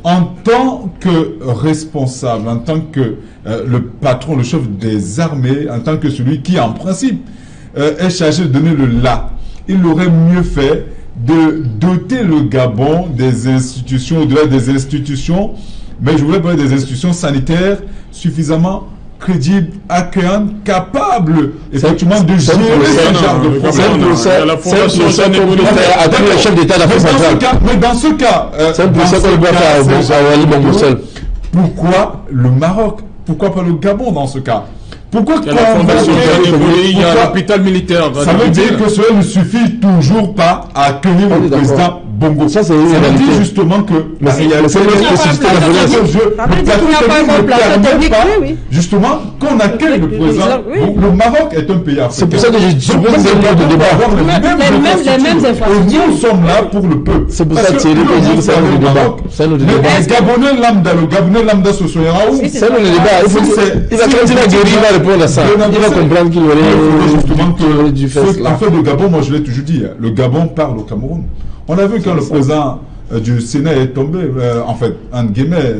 en tant que responsable, en tant que le patron, le chef des armées, en tant que celui qui, en principe, est chargé de donner le là, il aurait mieux fait de doter le Gabon des institutions, au-delà des institutions, mais je voulais parler des institutions sanitaires suffisamment crédibles, accueillantes, capables effectivement de gérer ce genre de problème. Mais dans ce cas, pourquoi le Maroc? Pourquoi pas le Gabon dans ce cas? Pourquoi il y a la fondation il y a l'hôpital militaire. Ça veut dire que cela ne suffit toujours pas à accueillir le président Bongo. Ça veut dire justement que justement qu'on accueille le président. Le Maroc est un pays africain. C'est pour ça que je suppose que c'est de débat. Les mêmes infrastructures. Nous sommes là pour le peuple. C'est pour ça que c'est le débat. Le Gabonais lambda se soignera où? C'est le débat. Il va continuer à guérir, il va répondre à ça. Il va comprendre qu'il aurait justement que l'affaire de Gabon, moi je l'ai toujours dit, le Gabon parle au Cameroun. On a vu quand le président du Sénat est tombé, en fait, entre guillemets,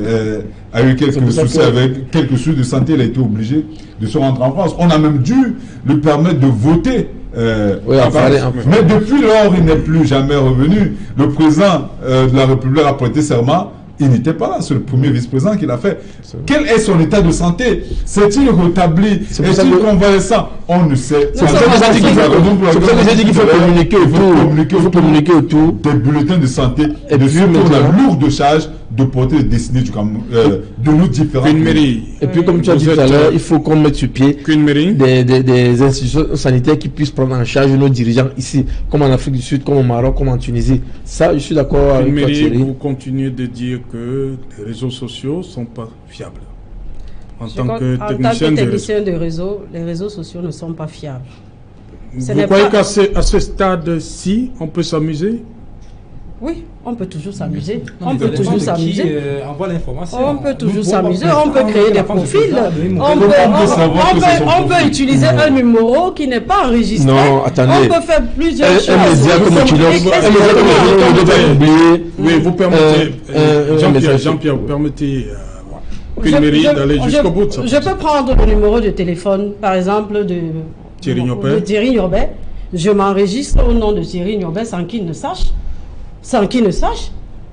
a eu quelques soucis avec quelques soucis de santé, il a été obligé de se rendre en France. On a même dû lui permettre de voter. Mais depuis lors, il n'est plus jamais revenu. Le président de la République a prêté serment. Il n'était pas là, c'est le premier vice-président qui l'a fait. Quel est son état de santé? S'est-il rétabli? Est-il convalescent? On ne sait. C'est pour ça que j'ai dit qu'il faut communiquer autour des bulletins de santé et de surtout la lourde charge de porter des destinées de nous différents. Et puis comme tu as dit tout à l'heure, il faut qu'on mette sur pied des institutions sanitaires qui puissent prendre en charge nos dirigeants ici, comme en Afrique du Sud, comme au Maroc, comme en Tunisie. Ça, je suis d'accord avec toi, Thierry. Vous continuez de dire que les réseaux sociaux ne sont pas fiables. En tant que technicien de réseau, les réseaux sociaux ne sont pas fiables. Vous croyez qu'à ce stade-ci, on peut s'amuser? Oui, on peut toujours s'amuser. On peut toujours s'amuser. Envoie l'information. On peut toujours s'amuser. On peut créer des profils. On peut utiliser un numéro qui n'est pas enregistré. Non, attendez. On peut faire plusieurs choses. Oui, vous permettez, Jean-Pierre, vous permettez qu'une mairie d'aller jusqu'au bout de ça. Je peux prendre le numéro de téléphone, par exemple, de Thierry Niobet. Je m'enregistre au nom de Thierry Niobet sans qu'il ne sache.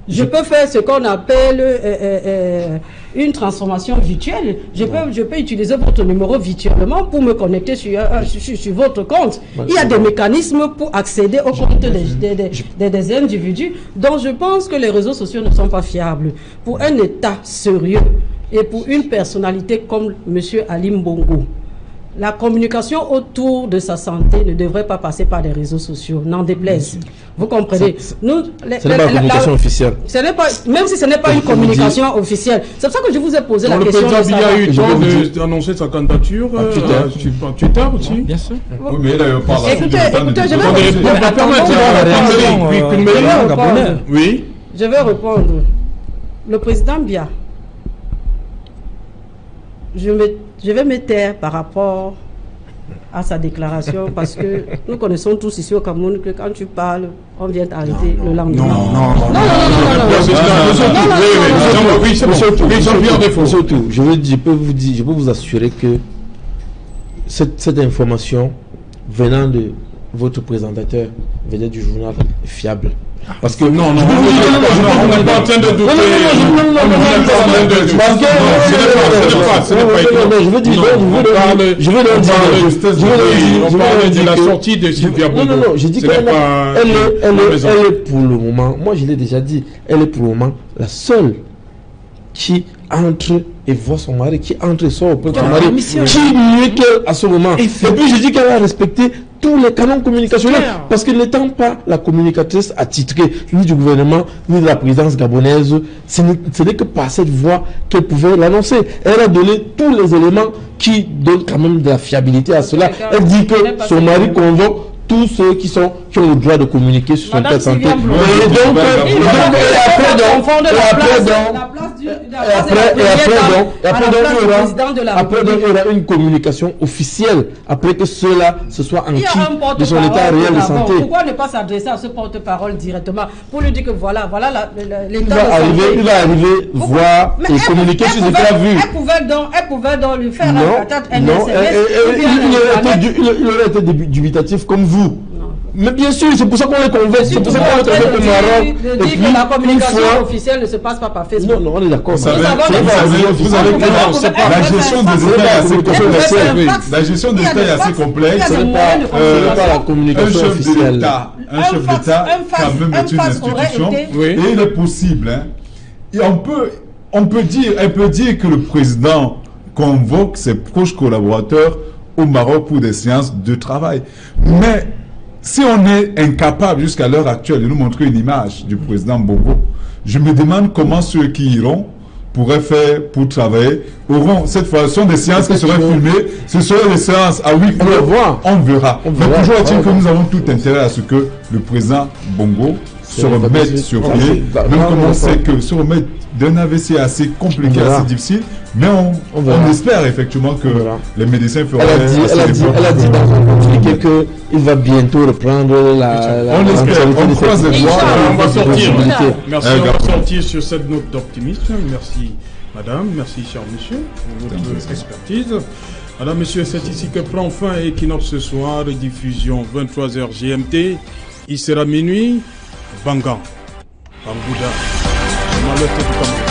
Je peux faire ce qu'on appelle une transformation virtuelle. Je peux utiliser votre numéro virtuellement pour me connecter sur votre compte. Il y a des mécanismes pour accéder au compte des individus. Donc je pense que les réseaux sociaux ne sont pas fiables. Pour un État sérieux et pour une personnalité comme M. Ali Bongo, la communication autour de sa santé ne devrait pas passer par des réseaux sociaux, n'en déplaise. Vous comprenez? Ce n'est pas une communication officielle. Même si ce n'est pas une communication officielle. C'est pour ça que je vous ai posé la question. Le président Biya a eu le temps d'annoncer sa candidature sur Twitter aussi. Bien sûr. Oui, mais là, il parle. Écoutez, je vais répondre. Le président Biya, je vais me taire par rapport à sa déclaration parce que nous connaissons tous ici au Cameroun que quand tu parles, on vient t'arrêter le lendemain. Je peux vous assurer que cette information venant de votre présentateur, venant du journal, est fiable. Parce que on n'est pas en train de douter. On parle de la sortie de Sylvia Bongo. Non, je dis qu'elle est pour le moment, moi je l'ai déjà dit, elle est pour le moment la seule qui entre et voit son mari, qui entre et sort auprès de son mari, qui mieux qu'elle à ce moment. Et puis je dis qu'elle a respecté tous les canons communicationnels, parce que n'étant pas la communicatrice attitrée ni du gouvernement ni de la présidence gabonaise, ce n'est que par cette voie qu'elle pouvait l'annoncer. Elle a donné tous les éléments qui donnent quand même de la fiabilité à cela. Elle dit que son mari convoque tous ceux qui ont le droit de communiquer sur son état de santé. Après, il y aura une communication officielle après que cela se soit enquis de son état réel de santé. Pourquoi ne pas s'adresser à ce porte-parole directement pour lui dire que voilà l'état de santé. Il va arriver voir et communiquer sur ce qu'il a vu. Elle pouvait donc lui faire un SMS. Il aurait été dubitatif comme vous. Mais bien sûr, c'est pour ça qu'on les convainc. C'est pour ça qu'on les convainc au Maroc. De dire que la communication officielle ne se passe pas par Facebook. Non, on est d'accord. Vous avez la gestion des États est assez complexe. La gestion des États est assez complexe. Ce n'est pas la communication officielle. Un chef d'État, quand même, est une institution. Et il est possible. On peut dire que le président convoque ses proches collaborateurs au Maroc pour des séances de travail. Mais si on est incapable jusqu'à l'heure actuelle de nous montrer une image du président Bongo, je me demande comment ceux qui iront pourraient faire pour travailler. Auront cette fois, ce sont des séances qui seraient filmées, ce seront des séances à huis clos. On verra. Mais toujours est-il que nous avons tout intérêt à ce que le président Bongo se remette sur pied. Même comme on sait que se remettre d'un AVC assez compliqué, assez difficile, mais on espère effectivement que les médecins feront. Elle a dit dans un communiqué qu'il va bientôt reprendre on espère, on croise les doigts. On va sortir. Merci, on va sortir sur cette note d'optimisme. Merci madame, merci cher monsieur pour votre expertise. Madame, monsieur, c'est ici que prend fin Equinox ce soir, diffusion 23h GMT. Il sera minuit. Bangan, Bangouda, je m'enlève tout comme ça.